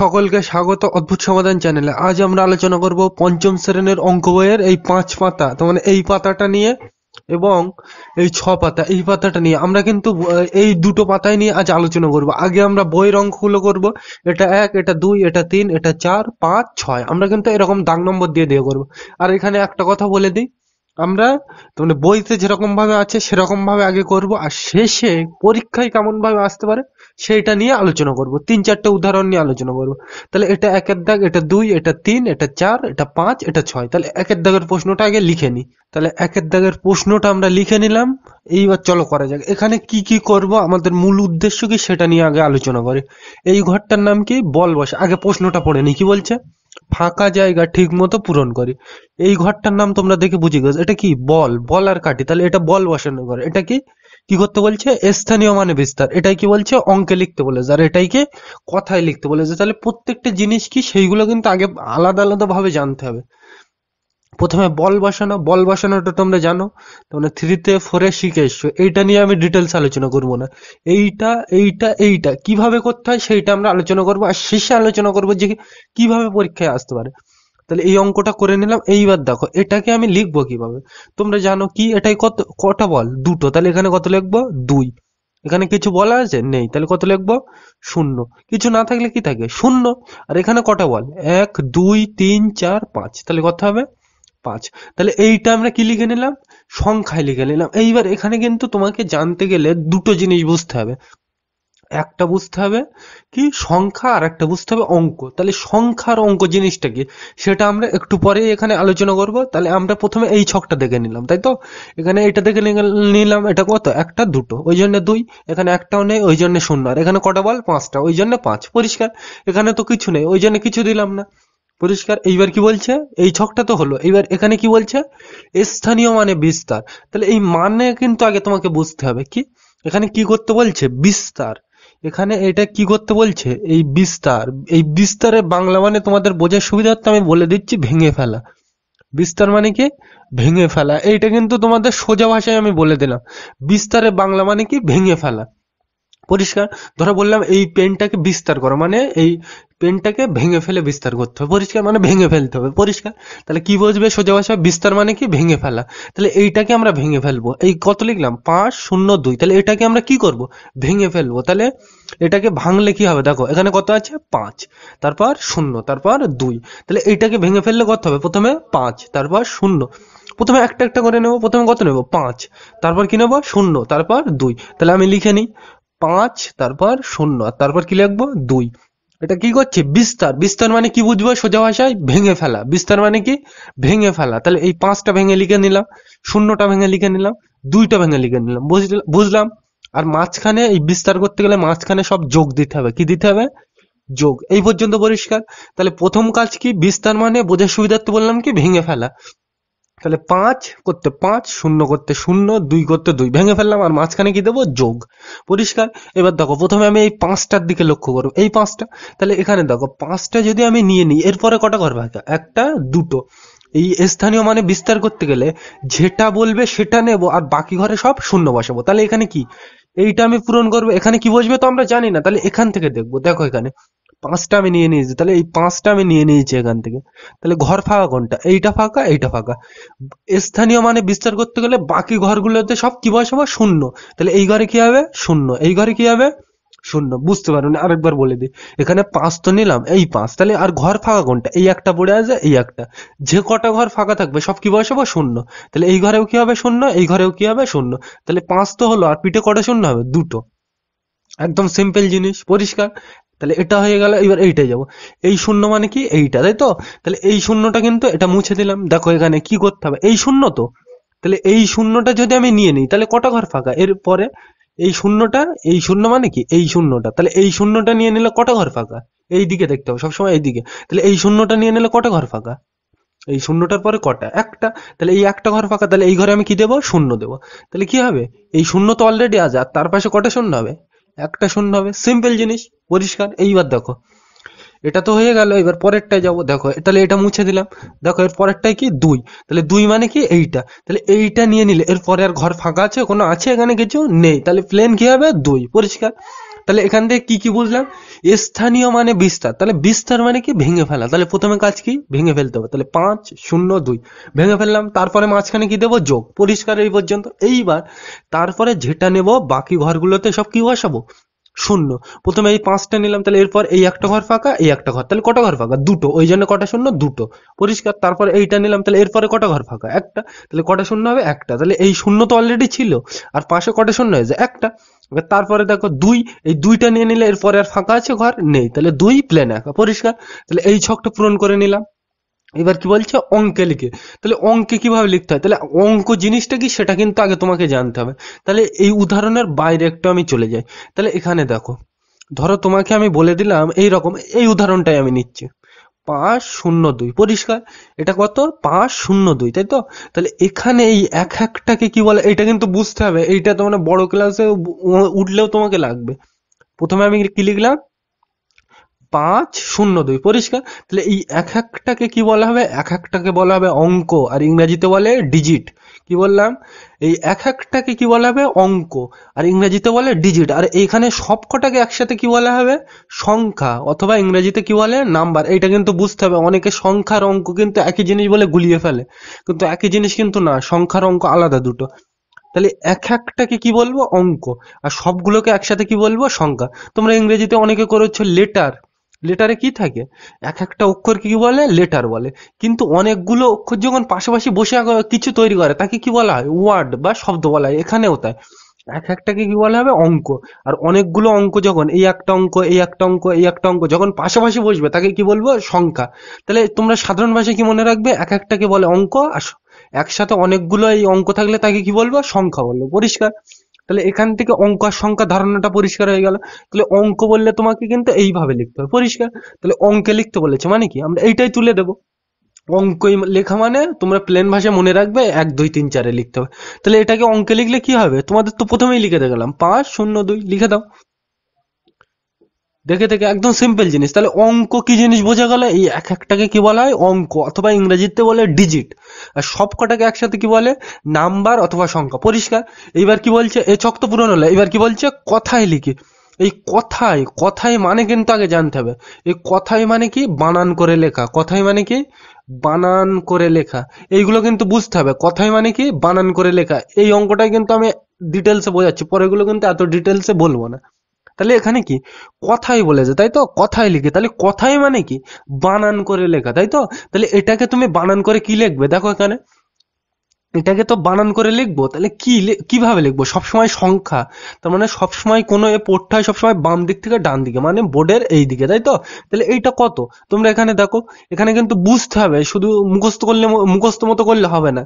সকলকে স্বাগত অদ্ভুত সমাধান চ্যানেলে। আজ আমরা আলোচনা করব পঞ্চম শ্রেণীর অঙ্ক বইয়ের এই 5 পাতা, তার মানে এই পাতাটা নিয়ে এবং এই 6 পাতা, এই পাতাটা নিয়ে আমরা কিন্তু এই দুটো পাতায় নিয়ে আজ আলোচনা করব। আগে আমরা বইয়ের অঙ্কগুলো করব, এটা 1, এটা 2, এটা 3, এটা 4, 5, 6। আমরা কিন্তু এরকম দাগ নম্বর দিয়ে দিয়ে করব। আর এখানে একটা কথা বলে দিই, আমরা মানে বইতে যেরকম ভাবে আছে সেরকম ভাবে আগে করব, আর শেষে পরীক্ষায় কেমন ভাবে আসতে পারে সেইটা নিয়ে আলোচনা করব। 3-4টে উদাহরণ নিয়ে আলোচনা করব। তাহলে এটা 1-এর দাগ, এটা 2, এটা 3, এটা 4, এটা 5, এটা 6। তাহলে 1-এর দাগের প্রশ্নটা আগে লিখে নিই। তাহলে 1-এর দাগের প্রশ্নটা আমরা লিখে নিলাম। এইবার চলো করা যাক। এখানে কি কি করব, আমাদের মূল উদ্দেশ্য কি সেটা নিয়ে আগে আলোচনা করি। এই ঘরটার নাম কি? বল বসা। আগে প্রশ্নটা পড়ে নি, কি বলছে? ফাঁকা জায়গা ঠিক মতো পূরণ করি। এই ঘরটার নাম তোমরা দেখে বুঝে গেছো, এটা কি? বল। বল আর কাটি, তাহলে এটা বল বসানো ঘর। এটা কি কি করতে বলছে? স্থানীয় মানে বিস্তার। এটাই কি বলছে? অঙ্কে লিখতে বলেছে। আর এটাইকে কথায় লিখতে বলেছে। তাহলে প্রত্যেকটা জিনিস কি সেইগুলো কিন্তু আগে আলাদা আলাদা ভাবে জানতে হবে। প্রথমে বল বসানো। বল বসানোটা তোমরা জানো, তোমরা 3-তে 4-এ শিখে এসছো। এইটা নিয়ে আমি ডিটেলস আলোচনা করবো না। এইটা এইটা এইটা কিভাবে করতে হয় সেইটা আমরা আলোচনা করবো, আর শেষে আলোচনা করবো যে কিভাবে পরীক্ষায় আসতে পারে। তাহলে এই অঙ্কটা করে নিলাম। এইবার দেখো এটাকে আমি লিখবো কিভাবে। তোমরা জানো কি এটাই কটা বল? দুটো। তাহলে এখানে কত লিখবো? 2। এখানে কিছু বলা আছে? নেই। তাহলে কত লিখবো? 0। কিছু না থাকলে কি থাকে? 0। আর এখানে কটা বল? 1, 2, 3, 4, 5। তাহলে কত হবে? 5। তাহলে এইটা আমরা কি লিখে নিলাম? সংখ্যায় লিখে নিলাম। এইবার এখানে কিন্তু তোমাকে জানতে গেলে দুটো জিনিস বুঝতে হবে। একটা বুঝতে হবে কি সংখ্যা, আর একটা বুঝতে হবে অঙ্ক। তাহলে সংখ্যার অঙ্ক জিনিসটা কি সেটা আমরা একটু পরে এখানে আলোচনা করব। তাহলে আমরা প্রথমে এই ছকটা দেখে নিলাম, তাই তো? এখানে এটা দেখে নিলাম, এটা কত? একটা, দুটো, ওই জন্য 2। এখানে একটাও নেই, ওই জন্য 0। আর এখানে কটা বল? 5টা, ওই জন্য 5। পরিষ্কার। এখানে তো কিছু নেই, ওই জন্য কিছু দিলাম না। পরিষ্কার। এইবার কি বলছে? এই ছকটা তো হলো। এইবার এখানে কি বলছে? স্থানীয় মানে বিস্তার। তাহলে এই মানে কিন্তু আগে তোমাকে বুঝতে হবে কি এখানে কি করতে বলছে? বিস্তার। এখানে এটা কি করতে বলছে? এই বিস্তার। এই বিস্তারের বাংলা মানে তোমাদের বোঝার সুবিধার্থে আমি বলে দিচ্ছি, ভেঙে ফেলা। বিস্তার মানে কি? ভেঙে ফেলা। এইটা কিন্তু তোমাদের সোজা ভাষায় আমি বলে দিলাম। বিস্তারের বাংলা মানে কি? ভেঙে ফেলা। পরিষ্কার। ধরো বললাম এই পেনটাকে বিস্তার করো, মানে এই পেনটাকে ভেঙে ফেলে বিস্তার করতে হবে। পরিষ্কার মানে ভেঙে ফেলতে হবে। পরিষ্কার। তাহলে কি বুঝবে সোজা ভাষা? বিস্তার মানে কি? ভেঙে ফেলা। তাহলে এইটাকে আমরা ভেঙে ফেলবো। এই কত লিখলাম? 5, 0, 2। তাহলে এটাকে আমরা কি করব? ভেঙে ফেলবো। তাহলে এটাকে ভাঙলে কি হবে? দেখো এখানে কত আছে? 5, তারপর 0, তারপর 2। তাহলে এইটাকে ভেঙে ফেললে কত হবে? প্রথমে 5, তারপর 0। প্রথমে একটা একটা করে নেবো। প্রথমে কত নেবো? 5, তারপর কি নেবো? 0, তারপর 2। তাহলে আমি লিখে নিই 5, তারপর 0, আর তারপর কি লিখবো? 2। এটা কি করছে? বিস্তার। বিস্তার মানে কি বুঝবো সোজা ভাষায়? ভেঙে ফেলা। বিস্তার মানে কি? ভেঙে ফেলা। তাহলে এই 5টা ভেঙে লিখে নিলাম, 0টা ভেঙে লিখে নিলাম, 2টা ভেঙে লিখে নিলাম। বুঝলাম। আর মাঝখানে এই বিস্তার করতে গেলে মাঝখানে সব যোগ দিতে হবে। কি দিতে হবে? যোগ। এই পর্যন্ত পরিষ্কার। তাহলে প্রথম কাজ কি? বিস্তার মানে বোঝার সুবিধার্থে বললাম কি? ভেঙে ফেলা। তাহলে 5 করতে 5, 0 করতে 0, 2 করতে 2, ভেঙে ফেললাম। আর মাঝখানে কি দেবো? যোগ। পরিষ্কার। এবার দেখো প্রথমে আমি এই 5টার দিকে লক্ষ্য করবো। এই 5টা। তাহলে এখানে দেখো 5টা যদি আমি নিয়ে নিই, এরপরে কটা ঘর ভাগা? একটা, দুটো। এই স্থানীয় মানে বিস্তার করতে গেলে যেটা বলবে সেটা নেব, আর বাকি ঘরে সব শূন্য বসাবো। তাহলে এখানে কি এইটা আমি পূরণ করবো। এখানে কি বসবে তো আমরা জানি না। তাহলে এখান থেকে দেখবো। দেখো এখানে 5টা আমি নিয়ে নিয়েছি। তাহলে এই 5টা আমি নিয়ে নিয়েছি এখান থেকে। তাহলে ঘর ফাঁকা কোনটা? এইটা ফাঁকা, এইটা ফাঁকা। স্থানীয় মানে বিস্তার করতে গেলে বাকি ঘরগুলোতে সব কি বসাবো? শূন্য। তাহলে এই ঘরে কি হবে? 0। এই ঘরে কি হবে? 0। বুঝতে পারোনি? আরেকবার বলে দিই। এখানে 5 তো নিলাম, এই 5। তাহলে আর ঘর ফাঁকা কোনটা? এই একটা পড়ে আছে, এই একটা। যে কটা ঘর ফাঁকা থাকবে সব কি বসাবো? 0। তাহলে এই ঘরেও কি হবে? 0। এই ঘরেও কি হবে? 0। তাহলে 5 তো হলো, আর পিঠে কটা শূন্য হবে? দুটো। একদম সিম্পল জিনিস। পরিষ্কার। তাহলে এটা হয়ে গেল। এবার এইটাই যাবো। এই 0 মানে কি? এইটা, তাই তো? তাহলে এই শূন্যটা কিন্তু এটা মুছে দিলাম। দেখো এখানে কি করতে হবে? এই 0 তো। তাহলে এই 0টা যদি আমি নিয়ে নিই, তাহলে কটা ঘর ফাঁকা? এর পরে এই 0টা, এই 0 মানে কি? এই 0টা। তাহলে এই 0টা নিয়ে নিলে কটা ঘর ফাঁকা? এই দিকে দেখতে হবে সবসময়, এই দিকে। তাহলে এই 0টা নিয়ে নিলে কটা ঘর ফাঁকা? এই 0টার পরে কটা? একটা। তাহলে এই একটা ঘর ফাঁকা। তাহলে এই ঘরে আমি কি দেবো? 0 দেবো। তাহলে কি হবে? এই 0 তো অলরেডি আছে, আর তার পাশে কটা শূন্য হবে? একটা শূন্য হবে। সিম্পল জিনিস। পরিষ্কার। এইবার দেখো এটা তো হয়ে গেল। এবার পরেরটায় যাবো। দেখো তাহলে এটা মুছে দিলাম। দেখো এর পরেরটাই কি? 2। তাহলে 2 মানে কি? এইটা। তাহলে এইটা নিয়ে নিলে এর পরে আর ঘর ফাঁকা আছে কোনো? আছে এখানে? কিছু নেই। তাহলে প্লেন কি হবে? 2। পরিষ্কার। তাহলে এখান থেকে কি কি বুঝলাম? স্থানীয় মানে বিস্তার, তাহলে বিস্তার মানে কি ভেঙে ফেলা। তাহলে প্রথমে কাজ কি? ভেঙে ফেলতে হবে। তাহলে 5 0 2 ভেঙে ফেললাম, তারপরে মাঝখানে কি দেবো? যোগ। পরিষ্কার এই পর্যন্ত। এইবার তারপরে যেটা নেব বাকি ঘরগুলোতে সব কি বসাবো? শূন্য। প্রথমে এই 5টা নিলাম, তাহলে এরপর এই একটা ঘর ফাঁকা, এই একটা ঘর, তাহলে কটা ঘর ফাঁকা? দুটো, ওই জন্য কটা শূন্য? দুটো। পরিষ্কার। তারপরে এইটা নিলাম, তাহলে এরপরে কটা ঘর ফাঁকা? একটা, তাহলে কটা শূন্য হবে? একটা। তাহলে এই শূন্য তো অলরেডি ছিল, আর পাশে কটা শূন্য হয়েছে? একটা। এবার তারপরে দেখো 2, এই 2টা নিয়ে নিলে এরপরে আর ফাঁকা আছে ঘর? নেই, তাহলে 2 প্লেন একা। পরিষ্কার। তাহলে এই ছকটা পূরণ করে নিলাম। এবার কি বলছে? অঙ্কে লিখে। তাহলে অঙ্কে কিভাবে লিখতে হয়? তাহলে অঙ্ক জিনিসটা কি সেটা কিন্তু আগে তোমাকে জানতে হবে। তাহলে এই উদাহরণের বাইরে একটু আমি চলে যাই। তাহলে এখানে দেখো, ধরো তোমাকে আমি বলে দিলাম এই রকম, এই উদাহরণটাই আমি নিচ্ছি, 5 0 2। পরিষ্কার। এটা কত? 5 0 2, তাই তো? তাহলে এখানে এই এক একটাকে কি বলে এটা কিন্তু বুঝতে হবে। এইটা তো মানে বড় ক্লাসে উঠলেও তোমাকে লাগবে। প্রথমে আমি কি লিখলাম? 5 0 2। পরিষ্কার। তাহলে এই এক একটাকে কি বলা হবে? এক একটাকে বলা হবে অঙ্ক, আর ইংরেজিতে বলে ডিজিট। কি বললাম? এই এক একটাকে কি বলা হবে? অঙ্ক, আর ইংরেজিতে বলে ডিজিট। আর এইখানে সবকটাকে একসাথে কি বলা হবে? সংখ্যা, অথবা ইংরেজিতে কি বলে? নাম্বার। এইটা কিন্তু বুঝতে হবে। অনেকে সংখ্যার অঙ্ক কিন্তু একই জিনিস বলে গুলিয়ে ফেলে, কিন্তু একই জিনিস কিন্তু না, সংখ্যার অঙ্ক আলাদা দুটো। তাহলে এক একটাকে কি বলবো? অঙ্ক, আর সবগুলোকে একসাথে কি বলবো? সংখ্যা। তোমরা ইংরেজিতে অনেকে করেছো লেটার। লেটারে কি থাকে? এক একটা অক্ষরকে কি বলে? লেটার বলে। কিন্তু অনেকগুলো অক্ষর যখন পাশাপাশি বসে কিছু তৈরি করে তাকে কি বলা হয়? ওয়ার্ড বা শব্দ বলা হয়। এখানেও তাই, এক একটাকে কি বলা হবে? অঙ্ক। আর অনেকগুলো অঙ্ক যখন এই একটা অঙ্ক, এই একটা অঙ্ক, এই একটা অঙ্ক যখন পাশাপাশি বসবে তাকে কি বলবো? সংখ্যা। তাহলে তোমরা সাধারণ ভাষায় কি মনে রাখবে? এক একটাকে বলে অঙ্ক, আর একসাথে অনেকগুলো এই অঙ্ক থাকলে তাকে কি বলবো? সংখ্যা বলবো। পরিষ্কার। তাহলে এখান থেকে অঙ্ক আর সংখ্যা ধারণাটা পরিষ্কার হয়ে গেল। তাহলে অঙ্ক বললে তোমাকে কিন্তু এইভাবে লিখতে হবে। পরিষ্কার। তাহলে অঙ্কে লিখতে বলেছে মানে কি? আমরা এইটাই তুলে দেবো। অঙ্ক লেখা মানে তোমরা প্লেন ভাষায় মনে রাখবে 1 2 3 4 লিখতে হবে। তাহলে এটাকে অঙ্কে লিখলে কি হবে? তোমাদের তো প্রথমেই লিখে দিয়ে গেলাম 5 0 2 লিখে দাও। দেখে দেখে একদম সিম্পল জিনিস। তাহলে অঙ্ক কি জিনিস বোঝা গেল? এই এক একটাকে কি বলা হয়? অঙ্ক, অথবা ইংরেজিতে বলে ডিজিট। আর সব কটাকে একসাথে কি বলে? নাম্বার অথবা সংখ্যা। পরিষ্কার। এইবার কি বলছে? এ ছক তো পূরণ হলো। এবার কি বলছে? কথায় লিখি। এই কথায়, কথায় মানে কিন্তু আগে জানতে হবে। এই কথায় মানে কি? বানান করে লেখা। কথায় মানে কি? বানান করে লেখা। এইগুলো কিন্তু বুঝতে হবে। কথায় মানে কি? বানান করে লেখা। এই অঙ্কটাই কিন্তু আমি ডিটেলসে বোঝাচ্ছি, পরেগুলো কিন্তু এত ডিটেলসে বলবো না। তাহলে এখানে কি? কথাই বলেছে, তাই তো? কথাই লিখে। তাহলে কথাই মানে কি? বানান করে লেখা, তাই তো? তাহলে এটাকে তুমি বানান করে কি লিখবে? দেখো এখানে, এটাকে তো বানান করে লিখবো। তাহলে কি কিভাবে লিখবো? সবসময় সংখ্যা। তার মানে সবসময় কোনো পড়তে হয় সবসময় বাম দিক থেকে ডান দিকে, মানে বোর্ডের এই দিকে, তাই তো? তাহলে এইটা কত? তোমরা এখানে দেখো, এখানে কিন্তু বুঝতে হবে। শুধু মুখস্থ করলে, মুখস্থ মতো করলে হবে না।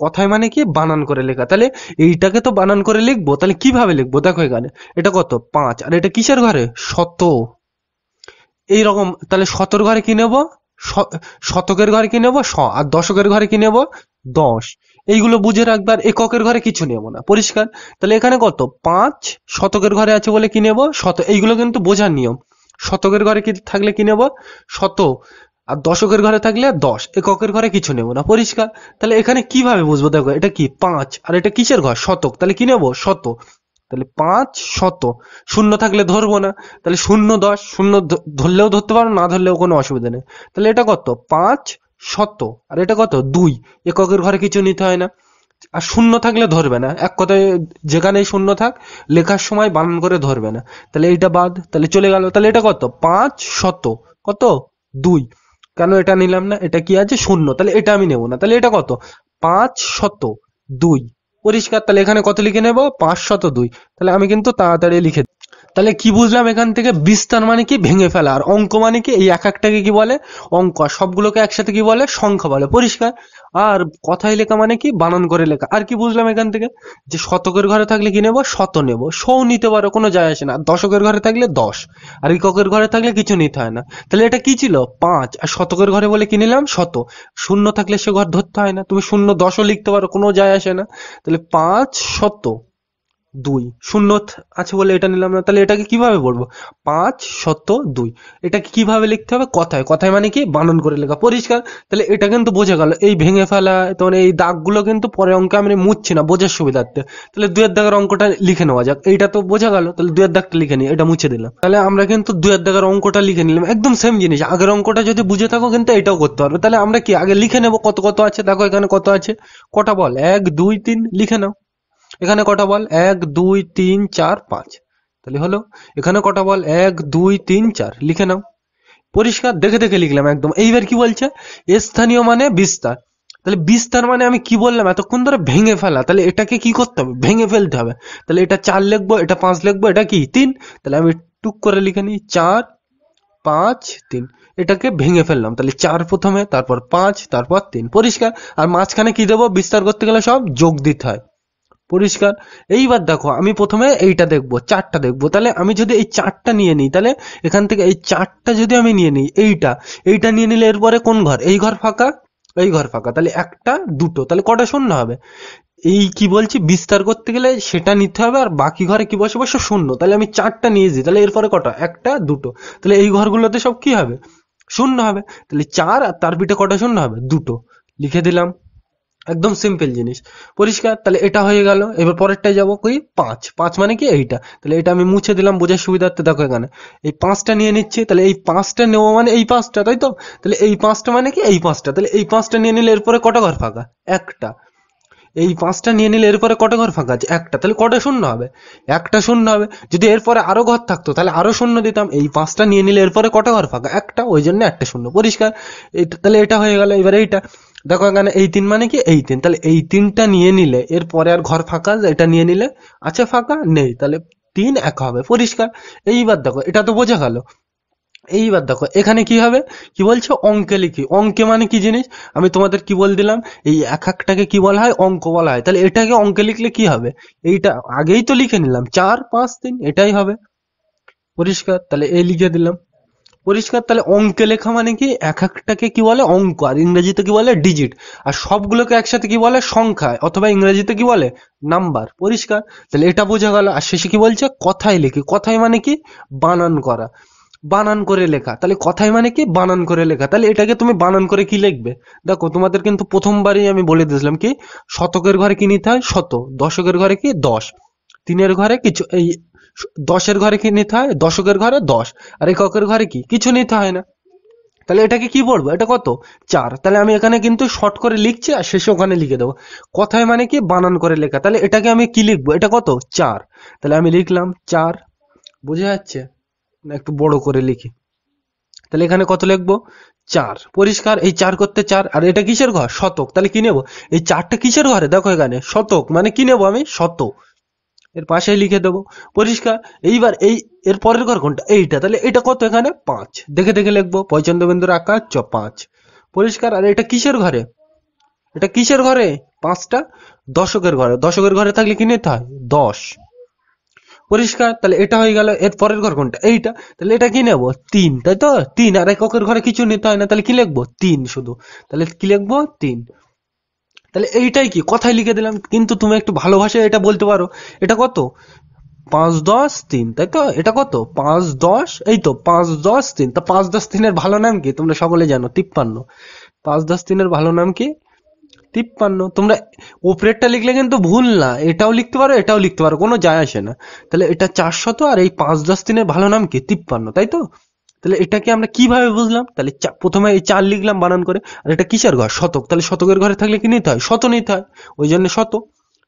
কথায় মানে কি? বানান করে লেখা। তাহলে এইটাকে তো বানান করে লিখবো। তাহলে কিভাবে লিখবো? দেখো এখানে, এটা কত? 5। আর এটা কিসের ঘরে? শত। এইরকম। তাহলে শতর ঘরে কি নেব? শতকের ঘরে কি নেব? আর দশকের ঘরে কি নেব? 10। এইগুলো বুঝে রাখবে। আর এককের ঘরে কিছু নেব না। পরিষ্কার। তাহলে এখানে কত? 5 শতকের ঘরে আছে বলে কি নেব? শত। এইগুলো কিন্তু বোঝার নিয়ম। শতকের ঘরে কি থাকলে কি নেব? শত। আর দশকের ঘরে থাকলে 10। এককের ঘরে কিছু নেব না। পরিষ্কার। তাহলে এখানে কিভাবে বুঝবো? দেখো, এটা কি? 5, আর এটা কিসের ঘর? শতক। তাহলে কি নেব? শত। তাহলে 500। শূন্য থাকলে ধরবো না। তাহলে 0 10, শূন্য ধরলেও ধরতে পারো, না ধরলেও কোনো অসুবিধা নেই। তাহলে এটা কত? 500। আর এটা কত? 2। এককের ঘরে কিছু নিতে হয় না। আর শূন্য থাকলে ধরবে না। এক কথায়, যেখানেই শূন্য থাক লেখার সময় বানান করে ধরবে না। তাহলে এইটা বাদ। তাহলে চলে গেল। তাহলে এটা কত? 500। কত? 2। কেন এটা নিলাম না? এটা কি আছে? শূন্য। তাহলে এটা আমি নেব না। তাহলে এটা কত? 502। পরিষ্কার। তাহলে এখানে কত লিখে নেব? 502। তাহলে আমি কিন্তু তাড়াতাড়ি লিখে দিই। তাহলে কি বুঝলাম এখান থেকে? বিস্তার মানে কি? ভেঙে ফেলা। আর অঙ্ক মানে কি? এই এক একটাকে কি বলে? অঙ্ক। আর সবগুলোকে একসাথে কি বলে? সংখ্যা বলে। পরিষ্কার। আর কথায় লেখা মানে কি? বানান করে লেখা। আর কি বুঝলাম এখান থেকে? যে শতকের ঘরে থাকলে কি নেব? শত নেব। শও নিতে পারো, কোনো যায় আসে না। আর দশকের ঘরে থাকলে 10। আর এককের ঘরে থাকলে কিছু নিতে হয় না। তাহলে এটা কি ছিল? 5। আর শতকের ঘরে বলে কি নিলাম? শত। শূন্য থাকলে সে ঘর ধরতে হয় না। তুমি 0 10ও লিখতে পারো, কোনো যায় আসে না। তাহলে 500। 2 শূন্য আছে বলে এটা নিলাম না, তাহলে এটাকে কিভাবে পড়বো? 5-2। এটাকে কিভাবে লিখতে হবে? কথায় কথায় মানে কি বানান করে লেখা, পরিষ্কার। তাহলে এটা কিন্তু বোঝা গেল। এই ভেঙে ফেলা তোমার এই দাগগুলো কিন্তু পরে অঙ্কে আমি মুছছি না বোঝার সুবিধার্থে। তাহলে 2 এর দাগের অঙ্কটা লিখে নেওয়া যাক। এইটা তো বোঝা গেল, তাহলে 2 এর দাগটা লিখে নিই, এটা মুছে দিলাম। তাহলে আমরা কিন্তু 2 এর দাগের অঙ্কটা লিখে নিলাম, একদম সেম জিনিস। আগের অঙ্কটা যদি বুঝে থাকো কিন্তু এটাও করতে পারবে। তাহলে আমরা কি আগে লিখে নেবো কত কত আছে। দেখো এখানে কত আছে, কটা বল, 1 2 3, লিখে নাও। এখানে কটা বল, 1 2 3 4 5, তাহলে হলো। এখানে কটা বল, 1 2 3 4, লিখে নাও। পরিষ্কার, দেখে দেখে লিখলাম একদম। এইবার কি বলছে, স্থানীয় মানে বিস্তার। তাহলে বিস্তার মানে আমি কি বললাম এতক্ষণ ধরে, ভেঙে ফেলা। তাহলে এটাকে কি করতে হবে, ভেঙে ফেলতে হবে। তাহলে এটা 4 লিখবো, এটা 5 লিখবো, এটা কি 3। তাহলে আমি টুক করে লিখে নিই, 4 5 3। এটাকে ভেঙে ফেললাম। তাহলে 4 প্রথমে, তারপর 5, তারপর 3, পরিষ্কার। আর মাঝখানে কি দেবো, বিস্তার করতে গেলে সব যোগ দিতে হয়, পরিষ্কার। এইবার দেখো আমি প্রথমে এইটা দেখবো, 4টা দেখবো। তাহলে আমি যদি এই 4টা নিয়ে নিই, তাহলে এখান থেকে এই 4টা যদি আমি নিয়ে নিই, এইটা নিয়ে নিলে এরপরে কোন ঘর, এই ঘর ফাঁকা, এই ঘর ফাঁকা। তাহলে 1টা 2টো, তাহলে কটা শূন্য হবে? এই কি বলছি, বিস্তার করতে গেলে সেটা নিতে হবে, আর বাকি ঘরে কি বসে বসে শূন্য। তাহলে আমি 4টা নিয়েছি, তাহলে এরপরে কটা, 1টা 2টো। তাহলে এই ঘরগুলোতে সব কি হবে, শূন্য হবে। তাহলে 4 আর তার পিঠে কটা শূন্য হবে, 2টো, লিখে দিলাম। একদম সিম্পল জিনিস, পরিষ্কার। তাহলে এটা হয়ে গেল। এবার পরেরটায় যাবো, কই 5। 5 মানে কি এইটা, তাহলে এটা আমি মুছে দিলাম বোঝার সুবিধার্থে। দেখো এখানে এই 5টা নিয়ে নিচ্ছি, তাহলে এই 5টা নেওয়া মানে এই 5টা, তাই তো। তাহলে এই 5টা মানে কি এই 5টা, তাহলে এই 5টা নিয়ে নিলে এরপরে কটা ঘর ফাঁকা, একটা। এই 5টা নিয়ে নিলে এরপরে কটা ঘর ফাঁকা আছে, একটা। তাহলে কটা শূন্য হবে, একটা শূন্য হবে। যদি এরপরে আরো ঘর থাকতো তাহলে আরো শূন্য দিতাম। এই 5টা নিয়ে নিলে এরপরে কটা ঘর ফাঁকা, একটা, ওই জন্য একটা শূন্য, পরিষ্কার। তাহলে এটা হয়ে গেল। এবার এইটা দেখো এখানে এই 3 মানে কি এই 3, তাহলে এই 3টা নিয়ে নিলে এরপরে আর ঘর ফাঁকা, এটা নিয়ে নিলে আছে ফাঁকা, নেই, তাহলে 3 একা হবে, পরিষ্কার। এইবার দেখো এটা তো বোঝা গেল। এইবার দেখো এখানে কি হবে, কি বলছে, অঙ্কে লিখি। অঙ্কে মানে কি জিনিস, আমি তোমাদের কি বল দিলাম, এই এক একটাকে কি বলা হয়, অঙ্ক বলা হয়। তাহলে এটাকে অঙ্কে লিখলে কি হবে, এইটা আগেই তো লিখে নিলাম, 4 5 3, এটাই হবে, পরিষ্কার। তাহলে এই লিখে দিলাম, পরিষ্কার। তাহলে অঙ্কে লেখা মানে কি, এক একটাকে কি বলে অঙ্ক, আর ইংরেজিতে কি বলে ডিজিট। আর সবগুলোকে একসাথে কি বলে, সংখ্যা, অথবা ইংরেজিতে কি বলে, নাম্বার, পরিষ্কার। তাহলে এটা বোঝা গেল। আর শেষে কি বলছে, কথায় লিখি। কথায় মানে কি, বানান করা, বানান করে লেখা। তাহলে কথায় মানে কি, বানান করে লেখা। তাহলে এটাকে তুমি বানান করে কি লিখবে, দেখো তোমাদের কিন্তু প্রথমবারই আমি বলে দিয়েছিলাম কি, শতকের ঘরে কি নিতে হয়, শত। দশকের ঘরে কি, 10। তিনের ঘরে কিছু, এই 10-এর ঘরে কি নিতে হয়, দশকের ঘরে 10। আর এককের ঘরে কি, কিছু নিতে হয় না। তাহলে এটাকে কি বলবো, এটা কত, 4। তাহলে আমি এখানে কিন্তু শর্ট করে লিখছি, আর শেষে ওখানে লিখে দেবো। কথায় মানে কি, বানান করে লেখা। তাহলে এটাকে আমি কি লিখবো, এটা কত, 4। তাহলে আমি লিখলাম 4, বোঝা যাচ্ছে না, একটু বড় করে লিখি। তাহলে এখানে কত লিখবো, 4, পরিষ্কার। এই 4 করতে 4, আর এটা কিসের ঘর, শতক। তাহলে কি নেবো, এই 4টা কিসের ঘরে, দেখো এখানে শতক, মানে কি নেবো আমি, শত, এর পাশেই লিখে দেবো, পরিষ্কার। এইবার এই এর পরের ঘর কোনটা, এইটা। তাহলে এটা কত, এখানে 5, দেখে দেখে লিখবো, পয়চন্দ্রবিন্দুর আকার 5, পরিষ্কার। আর এটা কিসের ঘরে, এটা কিসের ঘরে, 5টা দশকের ঘরে। দশকের ঘরে থাকলে কি নিতে হয়, 10, পরিষ্কার। তাহলে এটা হয়ে গেল। এর পরের ঘর কোনটা, এইটা। তাহলে এটা কি নেবো, 3, তাই তো, 3। আর এককের ঘরে কিছু নিতে হয় না, তাহলে কি লিখবো, 3 শুধু। তাহলে কি লিখবো, 3। তাহলে এইটাই কি, কথায় লিখে দিলাম। কিন্তু তুমি একটু ভালোভাষায় এটা বলতে পারো, এটা কত, 5 10 3, তাই তো। এটা কত, 5 10, এই তো 5 10 3। তা 5 10 3-এর ভালো নাম কি, তোমরা সকলে জানো, 53। 5 10 3-এর ভালো নাম কি, 53। তোমরা উপরেরটা লিখলে কিন্তু ভুল না, এটাও লিখতে পারো, এটাও লিখতে পারো, কোনো যায় আসে না। তাহলে এটা 400, আর এই 5 10 3-এর ভালো নাম কি, 53, তাই তো। তাহলে এটাকে আমরা কিভাবে বুঝলাম, তাহলে প্রথমে এই 4 লিখলাম বানান করে। আর এটা কিসের ঘর, শতক। তাহলে শতকের ঘরে থাকলে কি নিতে হয়, শত নিতে হয়, ওই জন্য শত।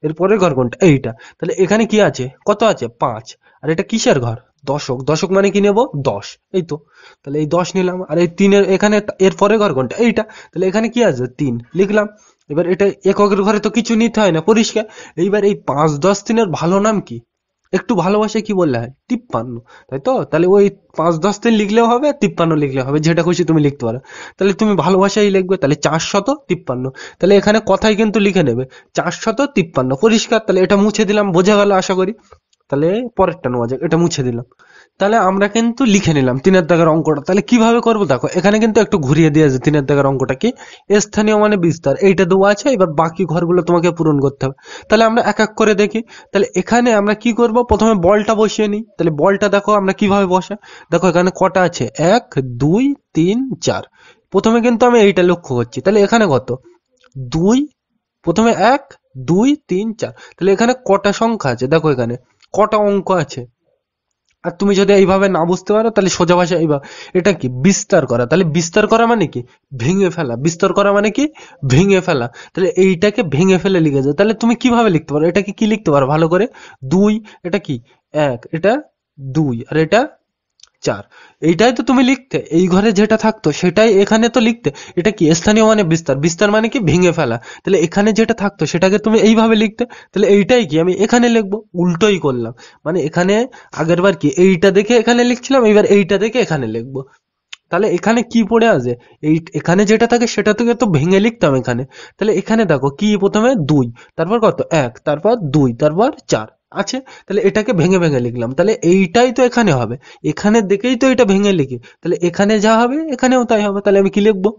এর পরের ঘর কোনটা, এইটা। তাহলে এখানে কি আছে, কত আছে, 5। আর এটা কিসের ঘর, দশক। দশক মানে কি নেব, 10, এই তো। তাহলে এই 10 নিলাম। আর এই 3-এর এখানে এর পরের ঘর কোনটা, এইটা। তাহলে এখানে কি আছে, 3, লিখলাম। এবার এটা এককের ঘরে তো কিছু নিতে হয় না, পরিষ্কার। এইবার এই 5 10 3-এর ভালো নাম কি, একটু ভালোবাসায় কি বললে হয়, 53, তাই তো। তাহলে ওই 5 10 3 লিখলেও হবে, 53 লিখলেও হবে, যেটা খুশি তুমি লিখতে পারো। তাহলে তুমি ভালোবাসায় লিখবে, তাহলে 453। তাহলে এখানে কথাই কিন্তু লিখে নেবে, 453, পরিষ্কার। তাহলে এটা মুছে দিলাম, বোঝা গেল আশা করি। তাহলে পরেরটা নেওয়া যাক, এটা মুছে দিলাম। তাহলে আমরা কিন্তু লিখে নিলাম 3-এর দাগের অঙ্কটা। তাহলে কিভাবে করবো দেখো, এখানে কিন্তু একটু ঘুরিয়ে দিয়ে আছে 3-এর দাগের অঙ্কটা কি, স্থানীয় মানে বিস্তার, এইটা দেওয়া আছে, এবার বাকি ঘরগুলো তোমাকে পূরণ করতে হবে। তাহলে আমরা এক এক করে দেখি। তাহলে এখানে আমরা কি করব, প্রথমে বলটা বসিয়ে নিই। তাহলে বলটা দেখো আমরা কিভাবে বসা, দেখো এখানে কটা আছে, 1 2 3 4। প্রথমে কিন্তু আমি এইটা লক্ষ্য করছি, তাহলে এখানে কত, 2, প্রথমে 1 2 3 4। তাহলে এখানে কটা সংখ্যা আছে দেখো, এখানে কটা অঙ্ক আছে। আর তুমি যদি এইভাবে না বুঝতে পারো তাহলে সোজা ভাষা এইভাবে, এটা কি বিস্তার করা। তাহলে বিস্তার করা মানে কি, ভেঙে ফেলা। বিস্তার করা মানে কি, ভেঙে ফেলা। তাহলে এইটাকে ভেঙে ফেলে লিখে যাও। তাহলে তুমি কিভাবে লিখতে পারো, এটাকে কি লিখতে পারো ভালো করে, 2, এটা কি 1, এটা 2, আর এটা 4। এইটাই তো তুমি লিখতে, এই ঘরে যেটা থাকতো সেটাই এখানে তো লিখতে। এটা কি স্থানীয় মানে বিস্তার, বিস্তার মানে কি ভেঙে ফেলা। তাহলে এখানে যেটা থাকতো সেটাকে তুমি এইভাবে লিখতে। তাহলে এইটাই কি আমি এখানে লিখবো, উল্টোই করলাম। মানে এখানে আগের বার কি এইটা দেখে এখানে লিখছিলাম, এবার এইটা দেখে এখানে লিখবো। তাহলে এখানে কি পড়ে আছে, এই এখানে যেটা থাকে সেটা থেকে তো ভেঙে লিখতাম এখানে। তাহলে এখানে দেখো কি, প্রথমে 2, তারপর কত 1, তারপর 2, তারপর 4 আছে। তাহলে এটাকে ভেঙে ভেঙে লিখলাম। তাহলে এইটাই তো এখানে হবে, এখানে দেখেই তো এটা ভেঙে লিখি। তাহলে এখানে যা হবে এখানেও তাই হবে। তাহলে আমি কি লিখবো,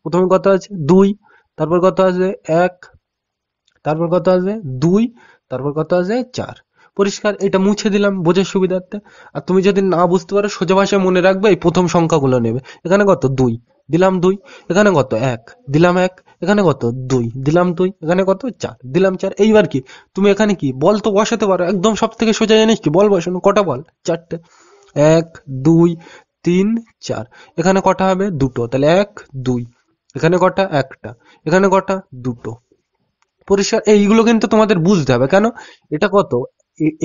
প্রথমে কত আছে 2, তারপর কত আছে 1, তারপর কত আসবে 2, তারপর কত আসবে 4। পরিষ্কার, এটা মুছে দিলাম বোঝার সুবিধার্থে। আর তুমি যদি না বুঝতে পারো সোজা ভাষায় মনে রাখবে, এই প্রথম সংখ্যাগুলো নেবে। এখানে কত 2, দিলাম 2, এখানে কত 1, দিলাম 1, এখানে কত 2, দিলাম 2, এখানে কত 4, দিলাম 4। এইবার কি তুমি এখানে কি বল তো বসাতে পারো, একদম সব থেকে সোজা জিনিস কি বল বসানো। কটা বল, 4টে, 1 2 3 4। এখানে কটা হবে, দুটো। তাহলে 1 2, এখানে কটা, একটা, এখানে কটা, দুটো। পরিষ্কার, এইগুলো কিন্তু তোমাদের বুঝতে হবে। কেন, এটা কত,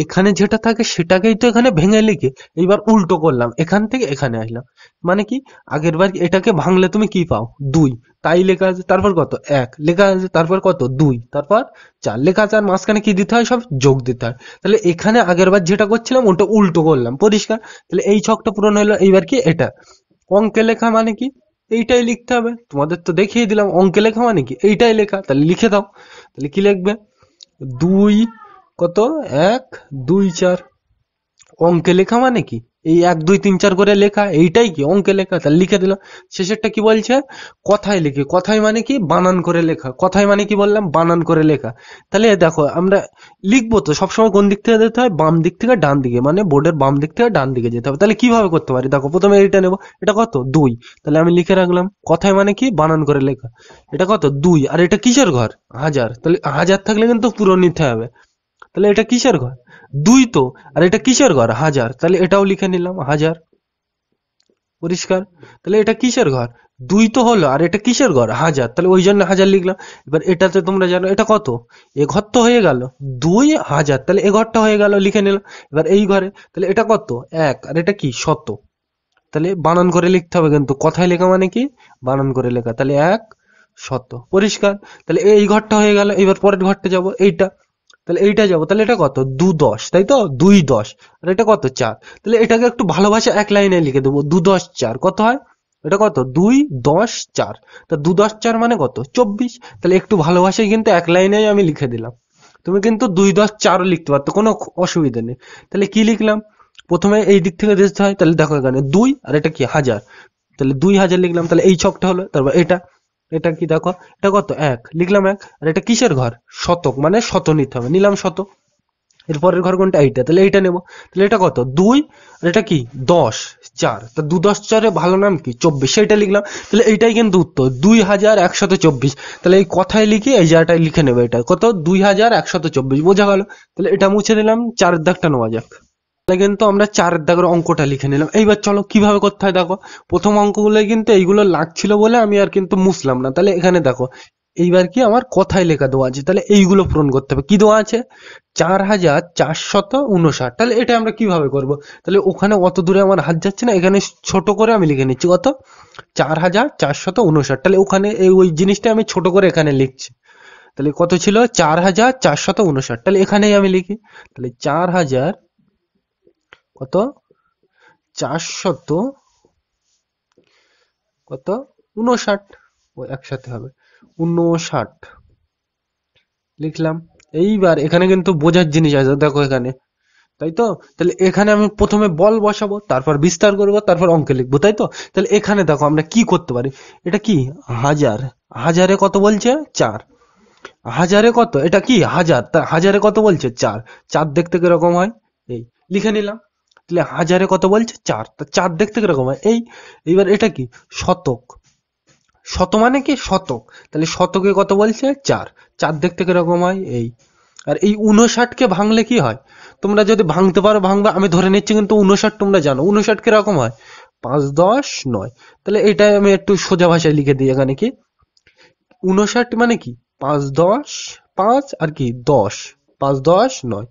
এখানে যেটা থাকে সেটাকেই তো এখানে ভেঙে লিখে এইবার উল্টো করলাম, এখান থেকে এখানে আসলাম। মানে কি, আগের বার এটাকে ভাঙলে তুমি কি পাও, 2, তাই লেখা আছে। তারপর কত 1 লেখা আছে, তারপর কত 2, তারপর 4 লেখা আছে, আর মাঝখানে কি দিতে হয়, সব যোগ দিতে হয়। তাহলে এখানে আগের বার যেটা করছিলাম ওটা উল্টো করলাম। পরিষ্কার, তাহলে এই ছকটা পূরণ হলো। এইবার কি, এটা অঙ্কে লেখা মানে কি, এইটাই লিখতে হবে। তোমাদের তো দেখিয়ে দিলাম অঙ্কে লেখা মানে কি, এইটাই লেখা। তাহলে লিখে দাও। তাহলে কি লিখবে, 2 কত 1 2 4। অঙ্কে লেখা মানে কি, এই 1 2 3 4 করে লেখা, এইটাই কি অঙ্কে লেখা। তাহলে লিখে দিলাম। শেষেরটা কি বলছে, কথায় লিখি। কথায় মানে কি, বানান করে লেখা। কথায় মানে কি বললাম, বানান করে লেখা। তাহলে দেখো আমরা লিখবো তো সবসময় কোন দিক থেকে যেতে হয়, বাম দিক থেকে ডান দিকে, মানে বোর্ডের বাম দিক থেকে ডান দিকে যেতে হবে। তাহলে কিভাবে করতে পারি দেখো, প্রথমে এইটা নেবো, এটা কত 2, তাহলে আমি লিখে রাখলাম। কথায় মানে কি, বানান করে লেখা। এটা কত 2, আর এটা কিসের ঘর, হাজার। তাহলে হাজার থাকলে কিন্তু পুরো নিতে হবে। তাহলে এটা কিসের ঘর, 2 তো, আর এটা কিসের ঘর, হাজার। তাহলে এটাও লিখে নিলাম, হাজার। পরিষ্কার, তাহলে এটা কিসের ঘর, 2 তো হলো, আর এটা কিসের ঘর, হাজার। তাহলে ওই জন্য হাজার লিখলাম। এবার এটাতে তোমরা জানো এটা কত, এ ঘর তো হয়ে গেল 2,000, তাহলে এ ঘরটা হয়ে গেল, লিখে নিলাম। এবার এই ঘরে তাহলে এটা কত 1, আর এটা কি শত। তাহলে বানান করে লিখতে হবে, কিন্তু কথায় লেখা মানে কি, বানান করে লেখা। তাহলে 1 শত। পরিষ্কার, তাহলে এই ঘরটা হয়ে গেল। এবার পরের ঘরটা যাব, এইটা। তাহলে এইটা যাবো, তাহলে এটা কত 2 10, তাই তো 2 10, আর এটা কত 4। তাহলে এটাকে একটু ভালোবাসা এক লাইনে লিখে দেবো, 2 10 4 কত হয়, এটা কত 2 10 4। তা 2 10 4 মানে কত 24। তাহলে একটু ভালোবাসায় কিন্তু এক লাইনেই আমি লিখে দিলাম। তুমি কিন্তু 2 10 4ও লিখতে পারতো, কোনো অসুবিধা নেই। তাহলে কি লিখলাম, প্রথমে এই দিক থেকে যেতে হয়। তাহলে দেখো এখানে 2, আর এটা কি হাজার। তাহলে 2000 লিখলাম। তাহলে এই ছকটা হলো। তারপর এটা, এটা কি দেখো, এটা কত 1 লিখলাম 1, আর এটা কিসের ঘর, শতক, মানে শত নিতে হবে, নিলাম শত। এরপরের ঘর কোনটা, এইটা। তাহলে এইটা নেব। তাহলে এটা কত 2, আর এটা কি 10 4। তা 2 10 4 এর ভালো নাম কি 24, সেটা লিখলাম। তাহলে এইটাই কিন্তু উত্তর, 2124। তাহলে এই কথায় লিখি, এই জায়গাটায় লিখে নেবে, এটা কত 2124, বোঝা গেল। তাহলে এটা মুছে দিলাম, 4-এর দাগটা নেওয়া যাক। তাহলে কিন্তু আমরা 4-এর দাগের অঙ্কটা লিখে নিলাম। এইবার চলো কিভাবে করতে হয় দেখো। প্রথম অঙ্কগুলো কিন্তু এইগুলো লাগছিল বলে আমি আর কিন্তু মুছলাম না। তাহলে এখানে দেখো, এইবার কি আমার কথায় লেখা দেওয়া আছে, তাহলে এইগুলো পূরণ করতে হবে। কি দেওয়া আছে, 4459। তাহলে এটা আমরা কিভাবে করব, তাহলে ওখানে অত দূরে আমার হাত যাচ্ছে না, এখানে ছোট করে আমি লিখে নিচ্ছি, কত 4459। তাহলে ওখানে ওই জিনিসটা আমি ছোট করে এখানে লিখছি। তাহলে কত ছিল, 4459। তাহলে এখানেই আমি লিখি। তাহলে 4000 কত 400 কত 59, ও একসাথে হবে 59 লিখলাম। এইবার এখানে কিন্তু বোঝার জিনিস আছে, দেখো এখানে। তাই তো? তাহলে এখানে আমি প্রথমে বল বসাবো, তারপর বিস্তার করব, তারপর অঙ্কে লিখবো, তাই তো? তাহলে এখানে দেখো আমরা কি করতে পারি। এটা কি? হাজার। হাজারে কত বলছে? 4। হাজারে কত? এটা কি? হাজার। তা হাজারে কত বলছে? 4। 4 দেখতে কিরকম হয়? এই লিখে নিলাম। তাহলে হাজারে কত বলছে? 4। তা 4 দেখতে কিরকম হয়? এই। এবার এটা কি? শতক। শত মানে কি? শতক। তাহলে শতকে কত বলছে? 4। 4 দেখতে কিরকম হয়? এই। আর এই 59 কে ভাঙলে কি হয়? তোমরা যদি ভাঙতে পারো ভাঙবা, আমি ধরে নিচ্ছি কিন্তু 59 তোমরা জানো। 59 কিরকম হয়? 5 10 9। তাহলে এটাই আমি একটু সোজা ভাষায় লিখে দিই এখানে কি 59 মানে কি 5 10 5 আর কি 10 5 10 9।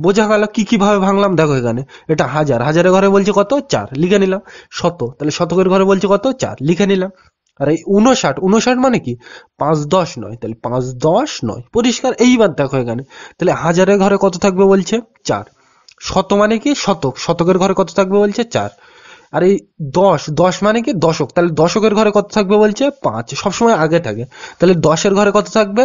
বোঝা গেল কি কিভাবে ভাঙলাম? দেখো এখানে এটা হাজার, হাজারের ঘরে বলছে কত? 4 লিখে নিলাম। শত, তাহলে শতকের ঘরে বলছে কত? 4 লিখে নিলাম। আর এই 59, 59 মানে কি 5 10 9, তাহলে 5 10 9 পরিষ্কার। এইবার দেখো এখানে তাহলে হাজারের ঘরে কত থাকবে বলছে? 4। শত মানে কি? শতক, শতকের ঘরে কত থাকবে বলছে? 4। আর এই 10, 10 মানে কি? দশক, তাহলে দশকের ঘরে কত থাকবে বলছে? 5। সবসময় আগে থাকে। তাহলে 10-এর ঘরে কত থাকবে?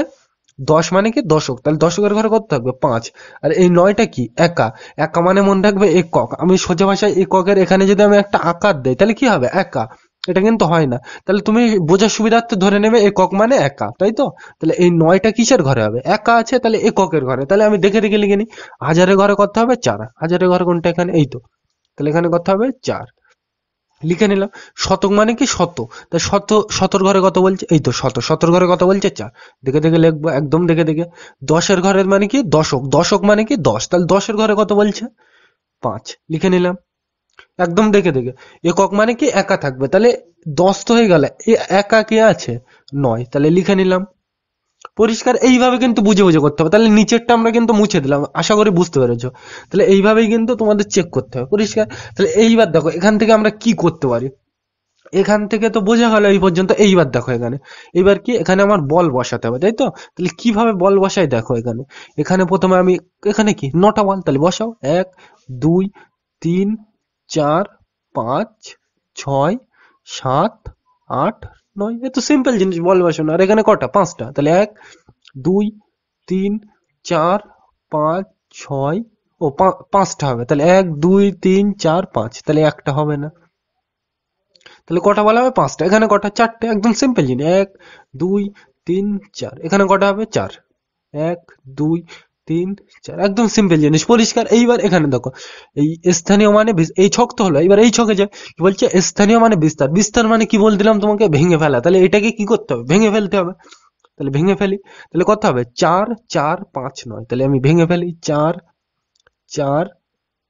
10 মানে কি? দশক, তাহলে দশকের ঘরে কত থাকবে? 5। আর এই 9টা কি? একা। একা মানে মনে রাখবে একক। আমি সোজা ভাষায় এককের এখানে যদি আমি একটা আকার দেই তাহলে কি হবে? একা। এটা কিন্তু হয় না। তাহলে তুমি বোঝার সুবিধার্থে ধরে নেবে একক মানে একা, তাই তো? তাহলে এই 9টা কিসের ঘরে হবে? একা আছে, তাহলে এককের ঘরে। তাহলে আমি দেখে দেখে লিখে নিই। হাজারের ঘরে কত হবে? 4। হাজারের ঘরে কোনটা? এখানে, এই তো। তাহলে এখানে কত হবে? 4 লিখে নিলাম। শতক মানে কি? শত। তাই শত, শতর ঘরে কত বলছে? এই তো শত। শতর ঘরে কত বলছে? 4। দেখে দেখে লিখবো, একদম দেখে দেখে। 10-এর ঘরের মানে কি? দশক। দশক মানে কি? 10। তাহলে 10-এর ঘরে কত বলছে? 5 লিখে নিলাম, একদম দেখে দেখে। একক মানে কি? একা থাকবে, তাহলে 10 তো হয়ে গেল। একা কে আছে? 9, তাহলে লিখে নিলাম। পরিষ্কার। এইভাবে কিন্তু বুঝে বুঝে করতে হবে। তাহলে নিচেরটা আমরা কিন্তু মুছে দিলাম, আশা করি বুঝতে পেরেছো। তাহলে এইভাবেই কিন্তু তোমাদের চেক করতে হবে। পরিষ্কার। তাহলে এইবার দেখো এখান থেকে আমরা কি করতে পারি। এখান থেকে তো বোঝা গেল এই পর্যন্ত। এইবার দেখো এখানে, এবার কি? এখানে আমার বল বসাতে হবে, তাই তো? তাহলে কিভাবে বল বসাই দেখো এখানে। এখানে প্রথমে আমি এখানে কি 9টা বল, তাহলে বসাও। 1 2 3 4 5 6 7 8 9। এ তো সিম্পল জিনিস, বল বসানো। আর এখানে কটা? 5টা। তাহলে 1 2 3 4 5 6, ও 5টা হবে। তাহলে 1 2 3 4 5, তাহলে একটা হবে না। তাহলে কটা বলা হবে? 5টা। এখানে কটা? 4টে। একদম সিম্পল জিনিস। 1 2 3 4। এখানে কটা হবে? 4। 1 2 3 4। একদম সিম্পল জিনিস, পরিষ্কার। এইবার এখানে দেখো এই স্থানীয় মানে এই ছক তো হলো। এবার এই ছকে যায় কি বলছে? স্থানীয় মানে বিস্তার। বিস্তার মানে কি বল দিলাম তোমাকে? ভেঙে ফেলা। তাহলে এটাকে কি করতে হবে? ভেঙে ফেলতে হবে। তাহলে ভেঙে ফেলি। তাহলে কত হবে? 4 4 5 9। তাহলে আমি ভেঙে ফেলি। 4 4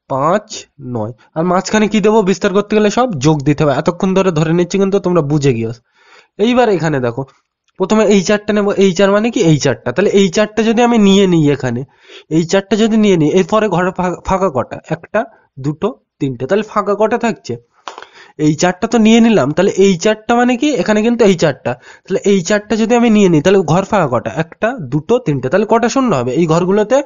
5 9। আর মাঝখানে কি দেবো? বিস্তার করতে গেলে সব যোগ দিতে হবে। এতক্ষণ ধরে ধরে নিচ্ছি কিন্তু তোমরা বুঝে গিয়েছো। এইবার এখানে দেখো প্রথমে এই চারটা নেবো। এই চার মানে কি? এই চারটা। তাহলে এই চারটা যদি আমি নিয়ে নিই এখানে, এই চারটা যদি নিয়ে নিই, এরপরে ঘরে ফাঁকা কটা? একটা দুটো তিনটে। তাহলে ফাঁকা কটা থাকছে? এই চারটা তো নিয়ে নিলাম। তাহলে এই চারটা মানে কি? এখানে কিন্তু এই চারটা। তাহলে এই চারটা যদি আমি নিয়ে নিই তাহলে ঘর ফাঁকা কটা? একটা দুটো তিনটে। তাহলে কটা শূন্য হবে? এই ঘরগুলোতে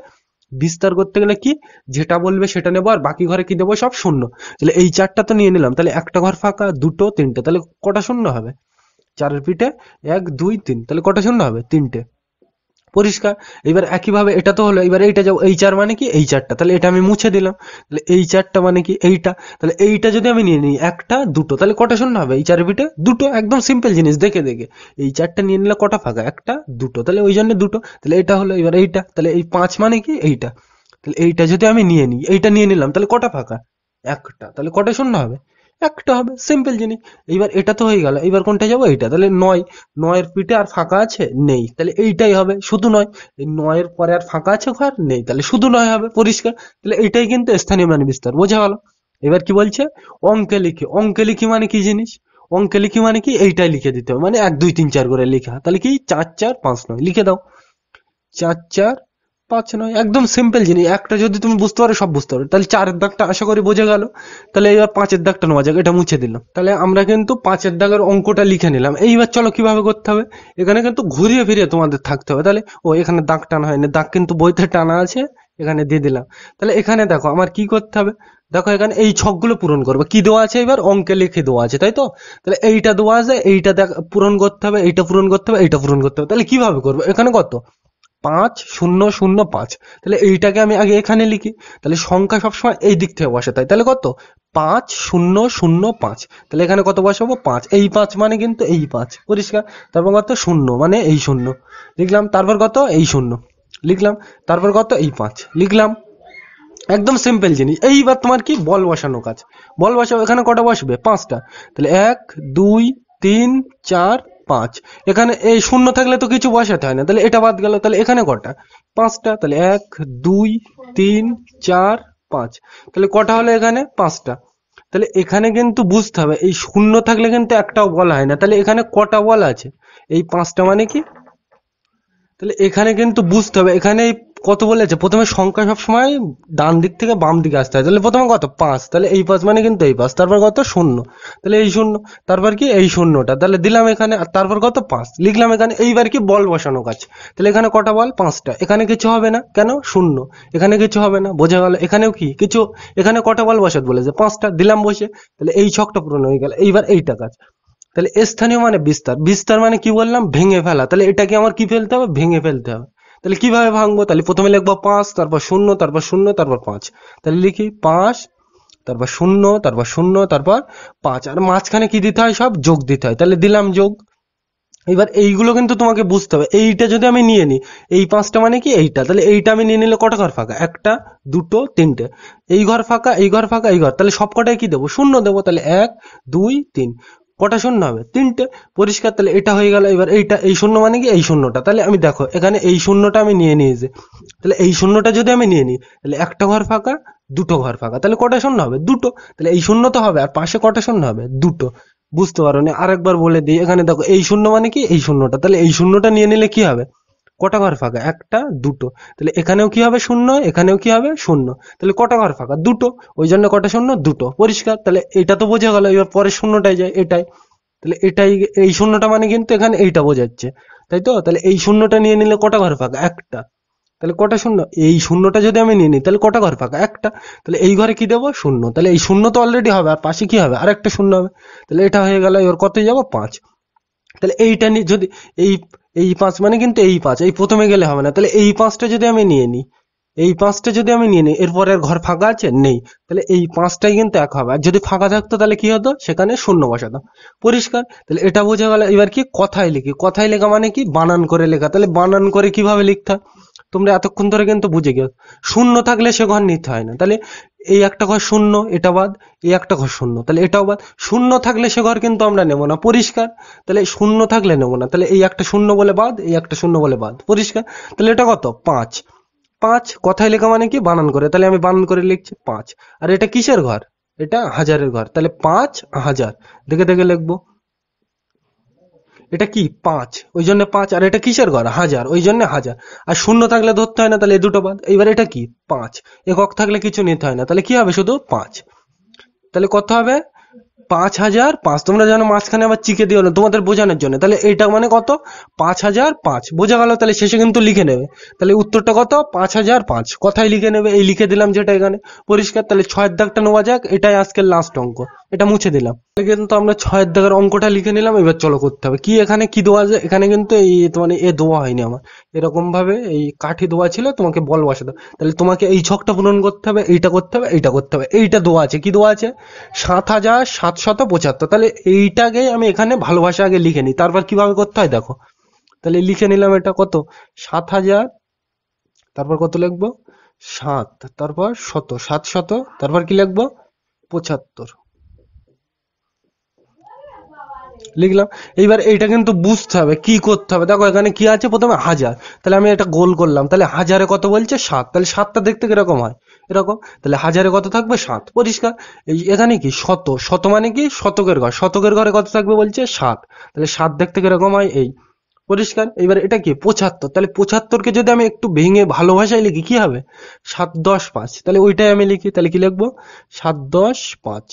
বিস্তার করতে গেলে কি যেটা বলবে সেটা নেবো, আর বাকি ঘরে কি দেবো? সব শূন্য। তাহলে এই চারটা তো নিয়ে নিলাম। তাহলে একটা ঘর ফাঁকা, দুটো তিনটে। তাহলে কটা শূন্য হবে? 4-এর পিঠে 1 2 3। তাহলে কটা শূন্য হবে? 3টে। পরিষ্কার। এবার একইভাবে এটা তো হলো। এবার এইটা যাবো। এই চার মানে কি? এই চারটা। তাহলে এটা আমি মুছে দিলাম। তাহলে এই চারটা মানে কি? এইটা। তাহলে এইটা যদি আমি নিয়ে নিই একটা দুটো, তাহলে কটা শূন্য হবে? এই চারের পিঠে দুটো। একদম সিম্পল জিনিস, দেখে দেখে। এই চারটা নিয়ে নিলে কটা ফাঁকা? একটা দুটো। তাহলে ওই জন্য দুটো। তাহলে এটা হলো। এবার এইটা। তাহলে এই 5 মানে কি? এইটা। তাহলে এইটা যদি আমি নিয়ে নিই, এইটা নিয়ে নিলাম, তাহলে কটা ফাঁকা? একটা। তাহলে কটা শূন্য হবে? একটা হবে। সিম্পল জিনিস। এইবার এটা তো হয়ে গেল। এবার কোনটা যাবো? এইটা। তাহলে 9। 9-এর পিঠে আর ফাঁকা আছে? নেই। তাহলে এইটাই হবে, শুধু 9। এই 9-এর পরে আর ফাঁকা আছে ঘর? নেই। তাহলে শুধু 9 হবে। পরিষ্কার। তাহলে এইটাই কিন্তু স্থানীয় মানে বিস্তার। বোঝা গেল? এবার কি বলছে? অঙ্কে লিখি। অঙ্কে লিখি মানে কি জিনিস? অঙ্কে লিখি মানে কি? এইটাই লিখে দিতে হবে, মানে 1 2 3 4 করে লেখা। তাহলে কি 4 4 5 9 লিখে দাও। 4 4 5 9। একদম সিম্পল জিনিস। একটা যদি তুমি বুঝতে পারো সব বুঝতে পারো। তাহলে 4-এর দাগটা আশা করি বোঝা গেল। তাহলে এবার 5-এর দাগটা নেওয়া যাক। এটা মুছে দিলাম। তাহলে আমরা কিন্তু 5-এর দাগের অঙ্কটা লিখে নিলাম। এইবার চলো কিভাবে করতে হবে। এখানে কিন্তু ঘুরিয়ে ফিরিয়ে তোমাদের থাকতে হবে। তাহলে এখানে দাগ টানা হয়নি, দাগ কিন্তু বইতে টানা আছে, এখানে দিয়ে দিলাম। তাহলে এখানে দেখো আমার কি করতে হবে। দেখো এখানে এই ছকগুলো পূরণ করবে। কি দেওয়া আছে? এবার অঙ্কে লিখে দেওয়া আছে, তাই তো? তাহলে এইটা দেওয়া আছে, এইটা পূরণ করতে হবে, এইটা পূরণ করতে হবে, এইটা পূরণ করতে হবে। তাহলে কিভাবে করবো? এখানে কত? 5005। তাহলে এইটাকে আমি আগে এখানে লিখি, তাহলে সংখ্যা সবসময় এই দিক থেকে বসাতে হয়। তাহলে কত 5005, তাহলে এখানে কত বসাবো 5, এই 5 মানে কিন্তু এই 5, পরিষ্কার। তারপর কত 0 মানে এই 0 লিখলাম, তারপর কত এই 0 লিখলাম, তারপর কত এই 5 লিখলাম। একদম সিম্পল জিনিস। এইবার তোমার কি বল বসানো কাজ, বল বসাবো। এখানে কটা বসবে 5টা, তাহলে 1 2 3 4 5। এখানে এই শূন্য থাকলে তো কিছু বসাতে হয় না, তাহলে এটা বাদ গেল। তাহলে এখানে কটা 5টা, তাহলে 1 2 3 4 5। তাহলে কটা হলো এখানে 5টা। তাহলে এখানে কিন্তু বুঝতে হবে এই শূন্য থাকলে কিন্তু একটাও বলা হয় না। তাহলে এখানে কটা বল আছে, এই 5টা মানে কি। তাহলে এখানে কিন্তু বুঝতে হবে এখানে কত বলেছে, প্রথমে সংখ্যা সবসময় ডান দিক থেকে বাম দিকে আসতে হয়। তাহলে প্রথমে কত 5, তাহলে এই 5 মানে কিন্তু এই 5, তারপর কত 0, তাহলে এই 0, তারপর কি এই 0টা, তাহলে দিলাম এখানে, আর তারপর কত 5 লিখলাম এখানে। এইবার কি বল বসানো কাজ। তাহলে এখানে কটা বল 5টা, এখানে কিছু হবে না কেন 0, এখানে কিছু হবে না, বোঝা গেল। এখানেও কি কিছু, এখানে কটা বল বসাতে বলেছে 5টা, দিলাম বসে। তাহলে এই ছকটা পূরণ হয়ে গেল। এইবার এইটা কাজ। তাহলে স্থানীয় মানে বিস্তার, বিস্তার মানে কি বললাম ভেঙে ফেলা। তাহলে এটাকে আমার কি ফেলতে হবে, ভেঙে ফেলতে হবে। তাহলে কিভাবে ভাঙবো, তাহলে প্রথমে লিখবো 5, তারপর 0, তারপর 0, তারপর 5। তাহলে লিখি 5, তারপর 0, তারপর 0, তারপর 5, আর মাঝখানে কি দিতে হয়, সব যোগ দিতে হয়। তাহলে দিলাম যোগ। এবার এইগুলো কিন্তু তোমাকে বুঝতে হবে। এইটা যদি আমি নিয়ে নিই, এই 5টা মানে কি এইটা, তাহলে এইটা আমি নিয়ে নিলে কটা ঘর ফাঁকা, একটা দুটো তিনটে, এই ঘর ফাঁকা এই ঘর ফাঁকা এই ঘর, তাহলে সব কটাই কি দেবো, শূন্য দেবো। তাহলে 1 2 3, কটা শূন্য হবে, তিনটে, পরিষ্কার। তাহলে এটা হয়ে গেল। এবার এইটা, এই শূন্য মানে কি এই শূন্যটা, তাহলে আমি দেখো এখানে এই শূন্যটা আমি নিয়ে নিয়েছি। তাহলে এই শূন্যটা যদি আমি নিয়ে নিই, তাহলে একটা ঘর ফাঁকা দুটো ঘর ফাঁকা, তাহলে কটা শূন্য হবে, দুটো। তাহলে এই শূন্য তো হবে, আর পাশে কটা শূন্য হবে, দুটো। বুঝতে পারো না, আরেকবার বলে দিই। এখানে দেখো এই শূন্য মানে কি এই শূন্যটা, তাহলে এই শূন্যটা নিয়ে নিলে কি হবে, কটা ঘর ফাঁকা, একটা দুটো। তাহলে এখানেও কি হবে শূন্য, এখানেও কি হবে শূন্য, তাহলে কটা ঘর ফাঁকা, দুটো। ওই জন্য কটা শূন্য, দুটো, পরিষ্কার। তাহলে এটা তো বোঝা গেল। এবার পরের শূন্যটাই যায়, এটাই। তাহলে এটাই, এই শূন্যটা মানে কিন্তু এখানে এইটা বোঝাচ্ছে, তাই তো। তাহলে এই শূন্যটা নিয়ে নিলে কটা ঘর ফাঁকা, একটা। তাহলে কটা শূন্য, এই শূন্যটা যদি আমি নিয়ে নিই, তাহলে কটা ঘর ফাঁকা, একটা। তাহলে এই ঘরে কি দেবো, শূন্য। তাহলে এই শূন্য তো অলরেডি হবে, আর পাশে কি হবে, আর একটা শূন্য হবে। তাহলে এটা হয়ে গেল। এবার কত যাবো, 5। তাহলে এইটা যদি এই, এই 5 মানে কিন্তু এই 5, এই প্রথমে গেলে হবে না। তাহলে এই 5টা যদি আমি নিয়ে নিই, এই 5টা যদি আমি নিয়ে নিই, এরপর এর ঘর ফাঁকা আছে, নেই। তাহলে এই 5টাই কিন্তু এক হবে। আর যদি ফাঁকা থাকতো তাহলে কি হতো, সেখানে শূন্য বসাতাম, পরিষ্কার। তাহলে এটা বোঝা গেল। এবার কি কথায় লিখি, কথায় লেখা মানে কি বানান করে লেখা। তাহলে বানান করে কিভাবে লিখতে হয়, তোমরা এতক্ষণ ধরে কিন্তু বুঝে গেছো। শূন্য থাকলে সে ঘর নিতে হয় না। তাহলে এই একটা ঘর শূন্য, এটা বাদ, এই একটা ঘর শূন্য, তাহলে এটাও বাদ। শূন্য থাকলে সে ঘর কিন্তু আমরা নেবো না, পরিষ্কার। তাহলে শূন্য থাকলে নেবো না। তাহলে এই একটা শূন্য বলে বাদ, এই একটা শূন্য বলে বাদ, পরিষ্কার। তাহলে এটা কত 5, 5 কথায় লেখা মানে কি বানান করে। তাহলে আমি বানান করে লিখছি 5। আর এটা কিসের ঘর, এটা হাজারের ঘর। তাহলে 5000, দেখে দেখে লিখবো। এটা কি 5, ওই জন্য 5। আর এটা কিসের ঘর, হাজার, ওই জন্য হাজার। আর শূন্য থাকলে ধরতে হয় না, তাহলে এই দুটো বাদ। এইবার এটা কি 5, একক থাকলে কিছু নিতে হয় না, তাহলে কি হবে, শুধু 5। তাহলে কত হবে, 5005। তোমরা জানো মাঝখানে আবার চিকে দিও না, তোমাদের বোঝানোর জন্য। তাহলে এইটা মানে কত, 5005, বোঝা গেল। তাহলে শেষে কিন্তু লিখে নেবে। তাহলে উত্তরটা কত, 5005, কথাই লিখে নেবে। এই লিখে দিলাম যেটা এখানে, পরিষ্কার। তাহলে 6-এর দাগটা নেওয়া যাক, এটাই আজকের লাস্ট অঙ্ক, এটা মুছে দিলাম। তাহলে কিন্তু আমরা 6-এর দাগের অঙ্কটা লিখে নিলাম। এবার চলো করতে হবে কি, এখানে কি দেওয়া আছে, এখানে কিন্তু এই মানে এ দেওয়া হয়নি আমার, এরকম ভাবে এই কাঠি দেওয়া ছিল, তোমাকে বল বসাতে। তাহলে তোমাকে এই ছকটা পূরণ করতে হবে, এইটা করতে হবে, এইটা করতে হবে। এইটা দেওয়া আছে, কি দেওয়া আছে, 7775। তাহলে এইটাকে আমি এখানে ভালোবাসা আগে লিখে নিই, তারপর কিভাবে করতে হয় দেখো। তাহলে লিখে নিলাম, এটা কত 7000, তারপর কত লিখবো 7, তারপর 700, তারপর কি লিখবো 75 লিখলাম। এইবার এইটা কিন্তু বুঝতে হবে কি করতে হবে। দেখো এখানে কি আছে, প্রথমে হাজার, তাহলে আমি এটা গোল করলাম। তাহলে হাজারে কত বলছে 7, তাহলে 7টা দেখতে কিরকম হয়, এরকম। তাহলে হাজারে কত থাকবে 7, পরিষ্কার। এই এখানে কি শত, শত মানে কি শতকের ঘর, শতকের ঘরে কত থাকবে বলছে 7, তাহলে 7 দেখতে কিরকম হয়, এই, পরিষ্কার। এবার এটা কি 75, তাহলে 75কে যদি আমি একটু ভেঙে ভালো ভাষায় লিখি কি হবে, 7-10-5। তাহলে ওইটাই আমি লিখি, তাহলে কি লিখবো 7-10-5,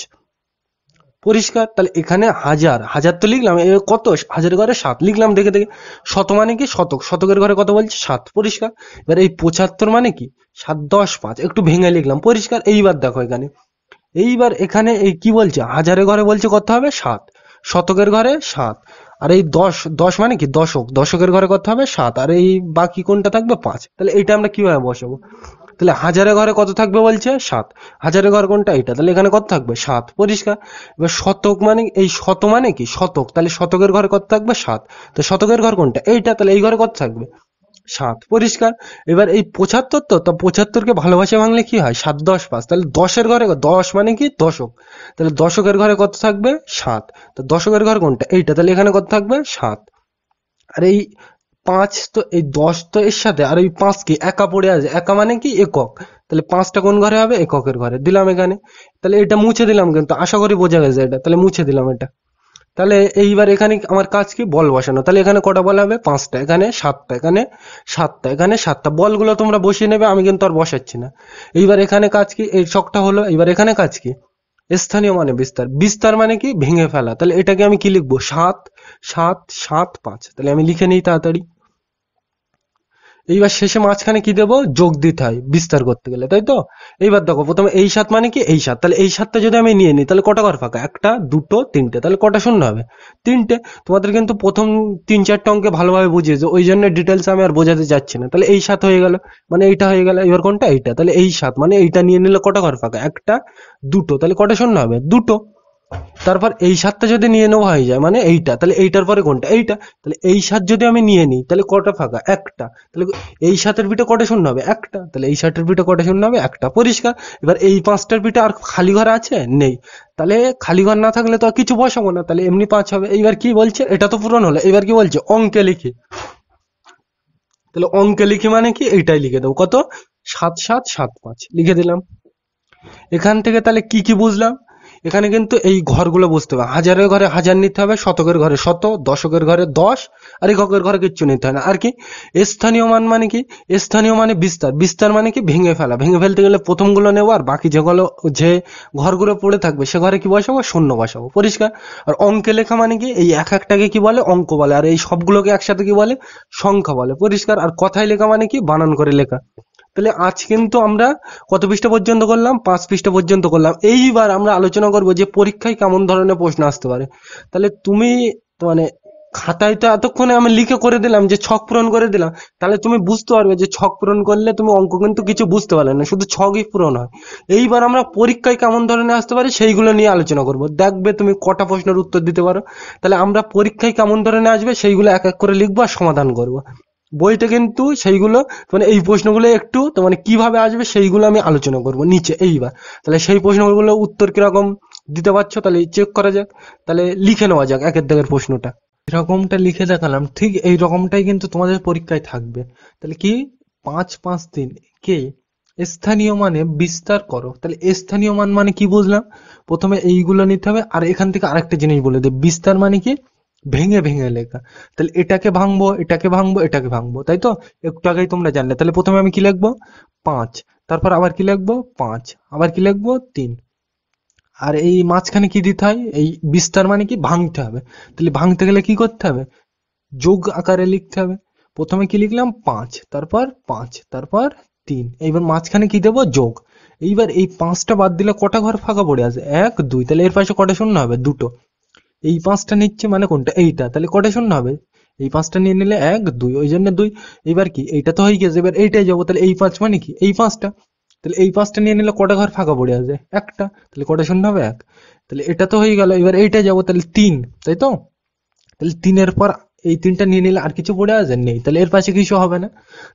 পরিষ্কার। তাহলে এখানে হাজার, হাজার তো লিখলাম, কত হাজারের ঘরে 7 লিখলাম, দেখে দেখে। শত মানে কি শতক, শতকের ঘরে কত বলছে 7, পরিষ্কার। এবার এই 75 মানে কি 7-10-5, একটু ভেঙে লিখলাম, পরিষ্কার। এইবার দেখো এখানে, এইবার এখানে এই কি বলছে, হাজারের ঘরে বলছে কত হবে 7, শতকের ঘরে 7, আর এই 10 মানে কি দশক, দশকের ঘরে কত হবে 7, আর এই বাকি কোনটা থাকবে 5। তাহলে এটা আমরা কিভাবে বসাবো? তাহলে হাজারের ঘরে কত থাকবে বলছে 7, হাজারের ঘর কোনটা এটা, তাহলে এখানে কত থাকবে 7, পরিষ্কার। এবার শতক মানে এই শত মানে কি শতক, তাহলে শতকের ঘরে কত থাকবে 7, তো শতকের ঘর কোনটা এইটা, তাহলে এই ঘরে কত থাকবে 7, পরিষ্কার। এবার এই 75, তো 75কে ভালোবাসা ভাঙলে কি হয় 7 10 5, তাহলে 10-এর ঘরে 10 মানে কি দশক, তাহলে দশকের ঘরে কত থাকবে 7, তো দশকের ঘর কোনটা এইটা, তাহলে এখানে কত থাকবে 7। আর এই 5, তো এই 10 তো এর সাথে, আর ওই 5 কি একা পড়ে আছে, একা মানে কি একক, তাহলে 5টা কোন ঘরে হবে এককের ঘরে, দিলাম এখানে। তাহলে এটা মুছে দিলাম, কিন্তু আশা করি বোঝা গেছে এটা, তাহলে মুছে দিলাম এটা। তাহলে এইবার এখানে আমার কাজ কি বল বসানো, তাহলে এখানে কটা বল হবে 5টা, এখানে 7টা, এখানে 7টা, এখানে 7টা, বলগুলো তোমরা বসিয়ে নেবে, আমি কিন্তু আর বসাচ্ছি না। এইবার এখানে কাজ কি, এই ছকটা হলো, এইবার এখানে কাজ কি স্থানীয় মানে বিস্তার, বিস্তার মানে কি ভেঙে ফেলা, তাহলে এটাকে আমি কি লিখবো 7 7 7 5, তাহলে আমি লিখে নিই তাড়াতাড়ি। এইবার শেষে মাঝখানে কি দেবো যোগ দিতে হয় বিস্তার করতে গেলে, তাই তো। এইবার দেখো প্রথমে এই 7 মানে কি এই 7, তাহলে এই 7টা যদি আমি নিয়ে নিই তাহলে কটা ঘর ফাঁকা, একটা দুটো তিনটে, তাহলে কটা শূন্য হবে 3টে। তোমাদের কিন্তু প্রথম 3-4টা অঙ্কে ভালোভাবে বুঝিয়েছে, ওই জন্য ডিটেলস আমি আর বোঝাতে যাচ্ছি না। তাহলে এই 7 হয়ে গেল, মানে এইটা হয়ে গেল, এবার কোনটা এইটা, তাহলে এই 7 মানে এইটা নিয়ে নিলে কটা ঘর ফাঁকা, একটা দুটো, তাহলে কটা শূন্য হবে দুটো। তারপর এই 7টা যদি নিয়ে নেওয়া হয়ে যায় মানে এইটা, তাহলে এইটার পরে কোনটা এইটা, তাহলে এই 7 যদি আমি নিয়ে নিই তাহলে কটা ফাঁকা একটা, তাহলে এই 7-এর পিঠে কটা শূন্য হবে একটা, তাহলে এই 7-এর পিঠে কটা শূন্য হবে একটা, পরিষ্কার। এবার এই 5টার পিঠে আর খালি ঘর আছে নেই, তাহলে খালি ঘর না থাকলে তো আর কিছু বসাবো না, তাহলে এমনি 5 হবে। এইবার কি বলছে, এটা তো পূরণ হলো, এবার কি বলছে অঙ্কে লিখি, তাহলে অঙ্কে লিখি মানে কি এইটাই লিখে দেবো, কত 7 7 7 5 লিখে দিলাম। এখান থেকে তাহলে কি কি বুঝলাম, এখানে কিন্তু এই ঘরগুলো বুঝতে হবে, হাজারের ঘরে হাজার নিতে হবে, শতকের ঘরে শত, দশকের ঘরে 10, আর এককের ঘরে কিচ্ছু নিতে হয় না। আর কি স্থানীয় মান মানে কি, স্থানীয় মানে বিস্তার, বিস্তার মানে কি ভেঙে ফেলা, ভেঙে ফেলতে গেলে প্রথমগুলো নেবো, আর বাকি যেগুলো যে ঘরগুলো পড়ে থাকবে সে ঘরে কি বসাবো শূন্য বসাবো, পরিষ্কার। আর অঙ্কে লেখা মানে কি এই এক একটাকে কি বলে অঙ্ক বলে, আর এই সবগুলোকে একসাথে কি বলে সংখ্যা বলে, পরিষ্কার। আর কথায় লেখা মানে কি বানান করে লেখা। তাহলে আজ কিন্তু আমরা কত পৃষ্ঠা পর্যন্ত করলাম, 5 পৃষ্ঠা পর্যন্ত করলাম। এইবার আমরা আলোচনা করব যে পরীক্ষায় কেমন ধরনের প্রশ্ন আসতে পারে। তাহলে তুমি মানে খাতায় তো এতক্ষণে আমি লিখে করে দিলাম যে ছক পূরণ করে দিলাম, তাহলে তুমি বুঝতে পারবে যে ছক পূরণ করলে তুমি অঙ্ক কিন্তু কিছু বুঝতে পারবে না, শুধু ছকই পূরণ হয়। এইবার আমরা পরীক্ষায় কেমন ধরনের আসতে পারে সেইগুলো নিয়ে আলোচনা করব, দেখবে তুমি কটা প্রশ্নের উত্তর দিতে পারো। তাহলে আমরা পরীক্ষায় কেমন ধরনের আসবে সেইগুলো এক এক করে লিখবো আর সমাধান করব। বইতে কিন্তু সেইগুলো মানে এই প্রশ্নগুলো একটু তো মানে কিভাবে আসবে সেইগুলো আমি আলোচনা করব নিচে। এইবার তাহলে সেই প্রশ্নগুলো উত্তর কিরকম দিতে পারছো তাহলে চেক করা যাক, তাহলে লিখে নেওয়া যাক একের দাগের প্রশ্নটা। এরকমটা লিখে দেখালাম, ঠিক এই রকমটাই কিন্তু তোমাদের পরীক্ষায় থাকবে। তাহলে কি 5 5 3 কে স্থানীয় মানে বিস্তার করো, তাহলে স্থানীয় মান মানে কি বুঝলাম, প্রথমে এইগুলো নিতে হবে। আর এখান থেকে আরেকটা জিনিস বলে দিই, বিস্তার মানে কি ভেঙে ভেঙে লেখা, তাহলে এটাকে ভাঙবো এটাকে ভাঙবো এটাকে ভাঙবো, তাই তো একটু আগেই তোমরা জানলে। তাহলে প্রথমে আমি কি লিখবো 5, তারপর আবার কি লিখবো 5, আবার কি লিখবো 3, আর এই মাঝখানে কি দিতে হয় এই বিস্তার মানে কি ভাঙতে হবে, তাহলে ভাঙতে গেলে কি করতে হবে যোগ আকারে লিখতে হবে। প্রথমে কি লিখলাম 5, তারপর 5, তারপর 3, এইবার মাঝখানে কি দেবো যোগ। এইবার এই 5টা বাদ দিলে কটা ঘর ফাঁকা পড়ে আছে 1 2, তাহলে এর পাশে কটা শূন্য হবে দুটো। এই 5টা নিচ্ছে মানে কোনটা এইটা, তাহলে কটা শূন্য হবে এই 5টা নিয়ে নিলে 1 2, ওই জন্য 2। এবার কি এইটা তো হয়ে গেছে, এবার এইটাই যাবো, তাহলে এই 5 মানে কি এই 5টা, তাহলে এই 5টা নিয়ে নিলে কটা ঘর ফাঁকা পড়ে আছে একটা, তাহলে কটা শূন্য হবে 1, তাহলে এটা তো হয়ে গেল। এবার এইটাই যাবো, তাহলে 3, তাই তো। তাহলে 3-এর পর এই 3টা নিয়ে নিলে আর কিছু পড়ে আছে নেই, তাহলে এর পাশে কিছু হবে না,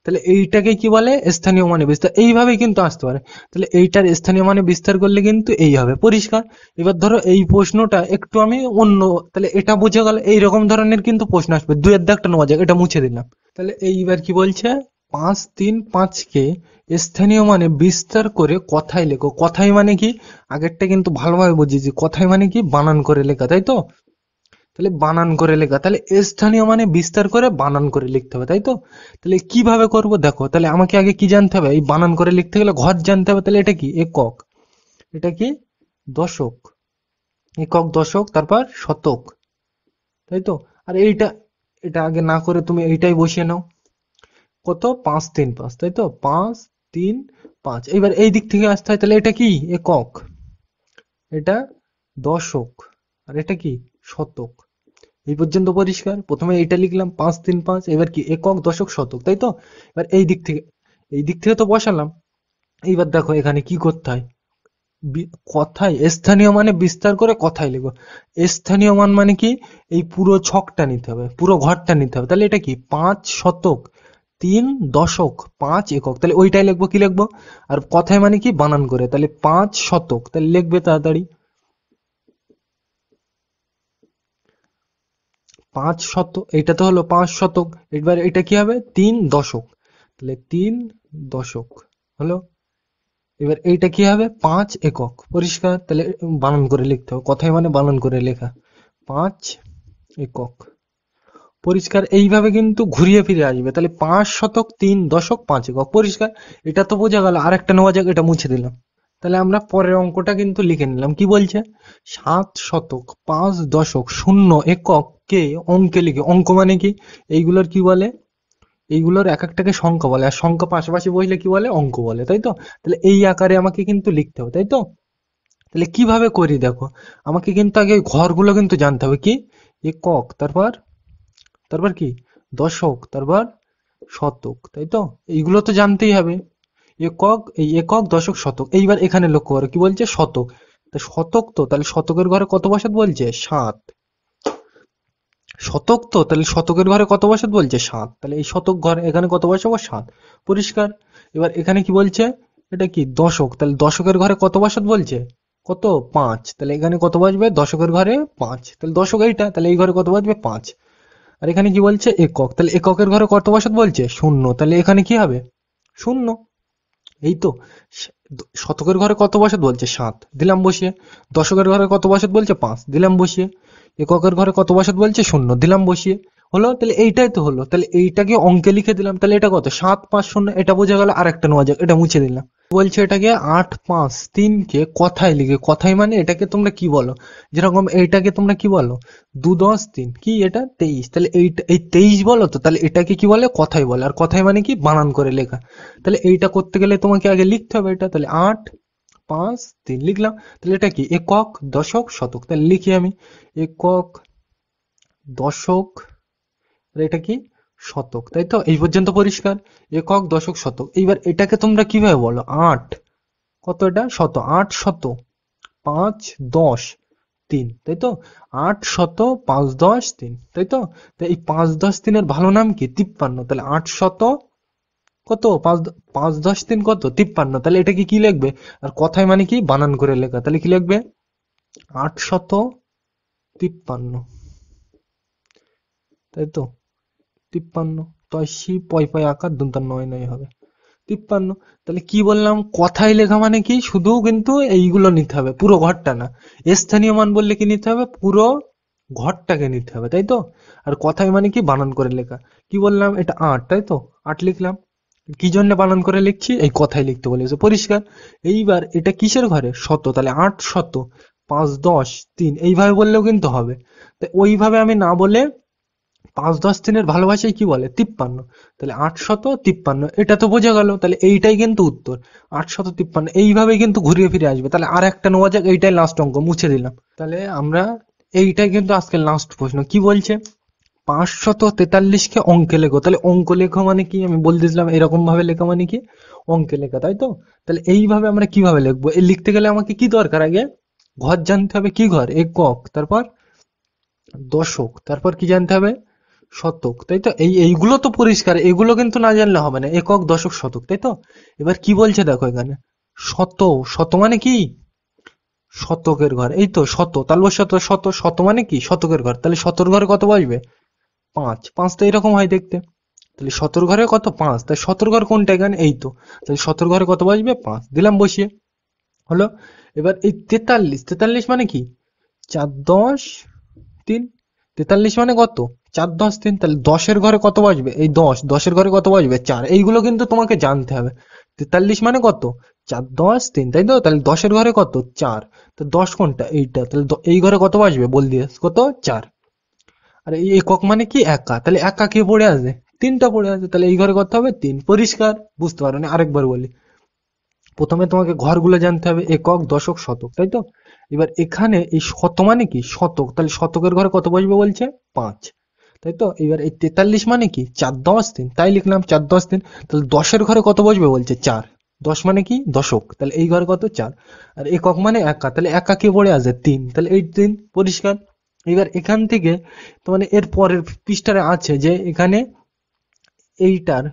তাহলে এইটাকে কি বলে স্থানীয় মানে বিস্তার। এইভাবে কিন্তু আসতে পারে, তাহলে এইটার স্থানীয় মানে বিস্তার করলে কিন্তু এই হবে, পরিষ্কার। এবার ধরো এই প্রশ্নটা একটু আমি অন্য, তাহলে এটা বুঝে গেল এইরকম ধরনের কিন্তু প্রশ্ন আসবে, 2-এর দাগটা নেওয়া যাক, এটা মুছে দিলাম। তাহলে এইবার কি বলছে 5 3 5 কে স্থানীয় মানে বিস্তার করে কথায় লেখো। কথায় মানে কি আগেরটা কিন্তু ভালোভাবে বুঝিয়েছি, কথায় মানে কি বানান করে লেখা, তাই তো। তাহলে বানান করে লেখা, তাহলে স্থানীয় মানে বিস্তার করে বানান করে লিখতে হবে, তাই তো। তাহলে কিভাবে করব দেখো, তাহলে আমাকে আগে কি জানতে হবে, এই বানান করে লিখতে গেলে ঘর জানতে হবে, তাহলে এটা কি একক, এটা কি দশক, একক দশক তারপর শতক, তাই তো। আর এইটা এটা আগে না করে তুমি এইটাই বসিয়ে নাও, কত 5 3 5, তাই তো 5 3 5। এবার এই দিক থেকে আসতে হয়, তাহলে এটা কি একক, এটা দশক, আর এটা কি শতক, এই পর্যন্ত পরিষ্কার। প্রথমে এইটা লিখলাম 5 3 5, এবার কি একক দশক শতক, তাই তো? এবার এই দিক থেকে তো বসালাম। এইবার দেখো এখানে কি করতে হয়, কথায় স্থানীয় মানে বিস্তার করে কথায় লিখো। স্থানীয় মান মানে কি, এই পুরো ছকটা নিতে হবে, পুরো ঘরটা নিতে হবে। তাহলে এটা কি 5 শতক 3 দশক 5 একক, তাহলে ওইটাই লিখবো। কি লিখবো? আর কথায় মানে কি বানান করে, তাহলে 5 শতক, তাহলে লিখবে তাড়াতাড়ি 5 শতক। এটা তো হলো 5 শতক। এবার এটা কি হবে 3 দশক, তাহলে 3 দশক হলো। এবার এইটা কি হবে 5 একক, পরিষ্কার। তাহলে বানান করে লিখতে হবে, কথায় মানে বানান করে লেখা 5 একক, পরিষ্কার। এইভাবে কিন্তু ঘুরিয়ে ফিরে আসবে। তাহলে 5 শতক 3 দশক 5 একক, পরিষ্কার। এটা তো বোঝা গেল। আরেকটা নেওয়া যাক, এটা মুছে দিলাম। তাহলে আমরা পরের অঙ্কটা কিন্তু লিখে নিলাম। কি বলছে, 7 শতক 5 দশক 0 একক কে অঙ্কে লিখে। অঙ্ক মানে কি, এইগুলোর কি বলে, এইগুলোর এক একটাকে সংখ্যা বলে, আর সংখ্যা পাশাপাশি বসলে কি বলে, অঙ্ক বলে, তাই তো? তাহলে এই আকারে আমাকে কিন্তু লিখতে হবে, তাই তো? তাহলে কিভাবে করি দেখো, আমাকে কিন্তু আগে ঘরগুলো কিন্তু জানতে হবে। কি একক, তারপর তারপর কি দশক, তারপর শতক, তাই তো? এইগুলো তো জানতেই হবে। একক, এই একক দশক শতক। এইবার এখানে লক্ষ্য করো কি বলছে, শতক। তা শতক তো, তাহলে শতকের ঘরে কত বসত বলছে, 7। শতক তো, তাহলে শতকের ঘরে কত বসত বলছে, 7। তাহলে এই শতক ঘরে এখানে কত বসাবো, 7, পরিষ্কার। এবার এখানে কি বলছে, এটা কি দশক, তাহলে দশকের ঘরে কত বসত বলছে, কত 5। তাহলে এখানে কত বসবে, দশকের ঘরে 5, তাহলে দশক এইটা, তাহলে এই ঘরে কত বসবে 5। আর এখানে কি বলছে একক, তাহলে এককের ঘরে কত বসত বলছে, 0, তাহলে এখানে কি হবে 0। এই তো। শতকের ঘরে কত বসত বলছে, 7, দিলাম বসিয়ে। দশকের ঘরে কত বসত বলছে, 5, দিলাম বসিয়ে। এককের ঘরে কত বসত বলছে, 0, দিলাম বসিয়ে। হলো, তাহলে এইটাই তো হলো। তাহলে এইটাকে অঙ্কে লিখে দিলাম। তাহলে এটা কত, 7 5 0, এটা বোঝা গেল। আর একটা নেওয়া যাক, এটা মুছে দিলাম। বলছে এটাকে 8 5 3 কে কথায় লিখে। কথায় মানে এটাকে তোমরা কি বলো, যেরকম এইটাকে তোমরা কি বলো, 2 10 3, কি এটা 23। তাহলে এইটা এই 23 বলো তো, তাহলে এটাকে কি বলে, কথাই বলে। আর কথাই মানে কি বানান করে লেখা। তাহলে এইটা করতে গেলে তোমাকে আগে লিখতে হবে এটা। তাহলে 8 5 3 লিখলাম। তাহলে এটা কি একক দশক শতক, তাহলে লিখি আমি একক দশক, আর এটা কি শতক, তাই তো? এই পর্যন্ত পরিষ্কার। একক দশক শতক। এইবার এটাকে তোমরা কিভাবে বলো, 8 কত, এটা শত, 8 শত 5 10 3, তাই তো? 8 শত 5 10 3, তাই তো? তাই এই 5 10 3 এর ভালো নাম কি, 53। তাহলে 8 শত কত, 5 5 10 3 কত, 53। তাহলে এটাকে কি লিখবে, আর কথায় মানে কি বানান করে লেখা। তাহলে কি লিখবে, 853, তাই তো? 53, তয়সি পয় পয় আকার দন্তার নয় নয় হবে 53। তাহলে কি বললাম, কথায় লেখা মানে কি, শুধু কিন্তু এইগুলো নিতে হবে, পুরো ঘরটা না। স্থানীয় মান বললে কি নিতে হবে, পুরো ঘরটাকে নিতে হবে, তাই তো? আর কথায় মানে কি বানান করে লেখা। কি বললাম, এটা 8, তাই তো? 8 লিখলাম। কি জন্য বানান করে লিখছি, এই কথায় লিখতে বলেছে, পরিষ্কার। এইবার এটা কিসের ঘরে, শত, তাহলে 8 শত 5 10 3, এইভাবে বললেও কিন্তু হবে। তাই ওইভাবে আমি না বলে 5 10 3 ভালোবাসায় কি বলে, 53। তাহলে 853, এটা তো বোঝা গেল। তাহলে এইটাই কিন্তু উত্তর, 853। এইভাবে কিন্তু ঘুরিয়ে ফিরে আসবে। তাহলে আর একটা নেওয়া যাক, এইটাই লাস্ট অঙ্ক, মুছে দিলাম। তাহলে আমরা এইটাই কিন্তু আজকের লাস্ট প্রশ্ন। কি বলছে, 543 কে অঙ্কে লেখো। তাহলে অঙ্ক লেখো মানে কি, আমি বলে দিয়েছিলাম এরকম ভাবে লেখা মানে কি, অঙ্কে লেখা, তাই তো? তাহলে এইভাবে আমরা কিভাবে লিখবো, এই লিখতে গেলে আমাকে কি দরকার, আগে ঘর জানতে হবে। কি ঘর, একক, তারপর দশক, তারপর কি জানতে হবে, শতক, তাই তো? এইগুলো তো পরিষ্কার, এগুলো কিন্তু না জানলে হবে না, একক দশক শতক, তাই তো? এবার কি বলছে দেখো এখানে, শত, শত মানে কি, শতকের ঘর, এই তো শত, তাহলে শত শত শত মানে কি, শতকের ঘর। তাহলে শতর ঘরে কত বসবে, 5, 5 তো এরকম হয় দেখতে। তাহলে শতর ঘরে কত, 5, তাই শতর ঘর কোনটা এখানে, এই তো। তাহলে শতর ঘরে কত বসবে, 5, দিলাম বসিয়ে। হলো। এবার এই 43, 43 মানে কি, 4 10 3, 43 মানে কত, 4 10 3। তাহলে 10 এর ঘরে কত বসবে, এই 10, 10 এর ঘরে কত বসবে, 4। এইগুলো কিন্তু তোমাকে জানতে হবে। 43 মানে কত, 4 10 3, তাই তো? তাহলে 10 এর ঘরে কত, 4। তো 10 কোনটা, এইটা। তাহলে এই ঘরে কত বসবে, বল দিয়ে কত, 4। আর এই একক মানে কি, একা। তাহলে একা কে পড়ে আছে, 3টা পড়ে আছে। তাহলে এই ঘরে কত হবে, 3, পরিষ্কার। বুঝতে পারো না, আরেকবার বলি। প্রথমে তোমাকে ঘরগুলো জানতে হবে, একক, দশক, শতক, তাই তো? এবার এখানে এই শত মানে কি? শতক, তাহলে শতকের ঘরে কত বসবে বলছে? 5, তাই তো? এবার এই 43 মানে কি? 4 10 3, তাই লিখলাম 4 10 3। তাহলে 10 এর ঘরে কত বসবে বলছে? 4। 10 মানে কি? দশক, তাহলে এই ঘরে কত? 4। আর একক মানে একা, তাহলে একা কে পড়ে আসে? 3, তাহলে এই 3 পরিষ্কার। এবার এখান থেকে তো মানে এর পরের পৃষ্ঠারে আছে যে এখানে এইটার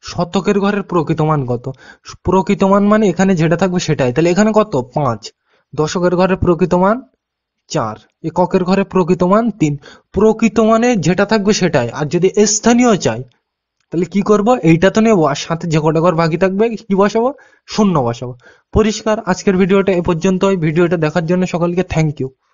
শতকের ঘরের প্রকৃত মান কত? প্রকৃত মান মানে এখানে যেটা থাকবে সেটাই, তাহলে এখানে কত? 5। দশকের ঘরের প্রকৃত মান 4, এককের ঘরে প্রকৃত মান 3। প্রকৃত মানে যেটা থাকবে সেটাই, আর যদি স্থানীয় চাই তাহলে কি করব? এইটা তো নেবো, আর সাথে যে কটা ঘর বাকি থাকবে কি বসাবো? শূন্য বসাবো। পরিষ্কার। আজকের ভিডিওটা এ পর্যন্তই। ভিডিওটা দেখার জন্য সকলকে থ্যাংক ইউ।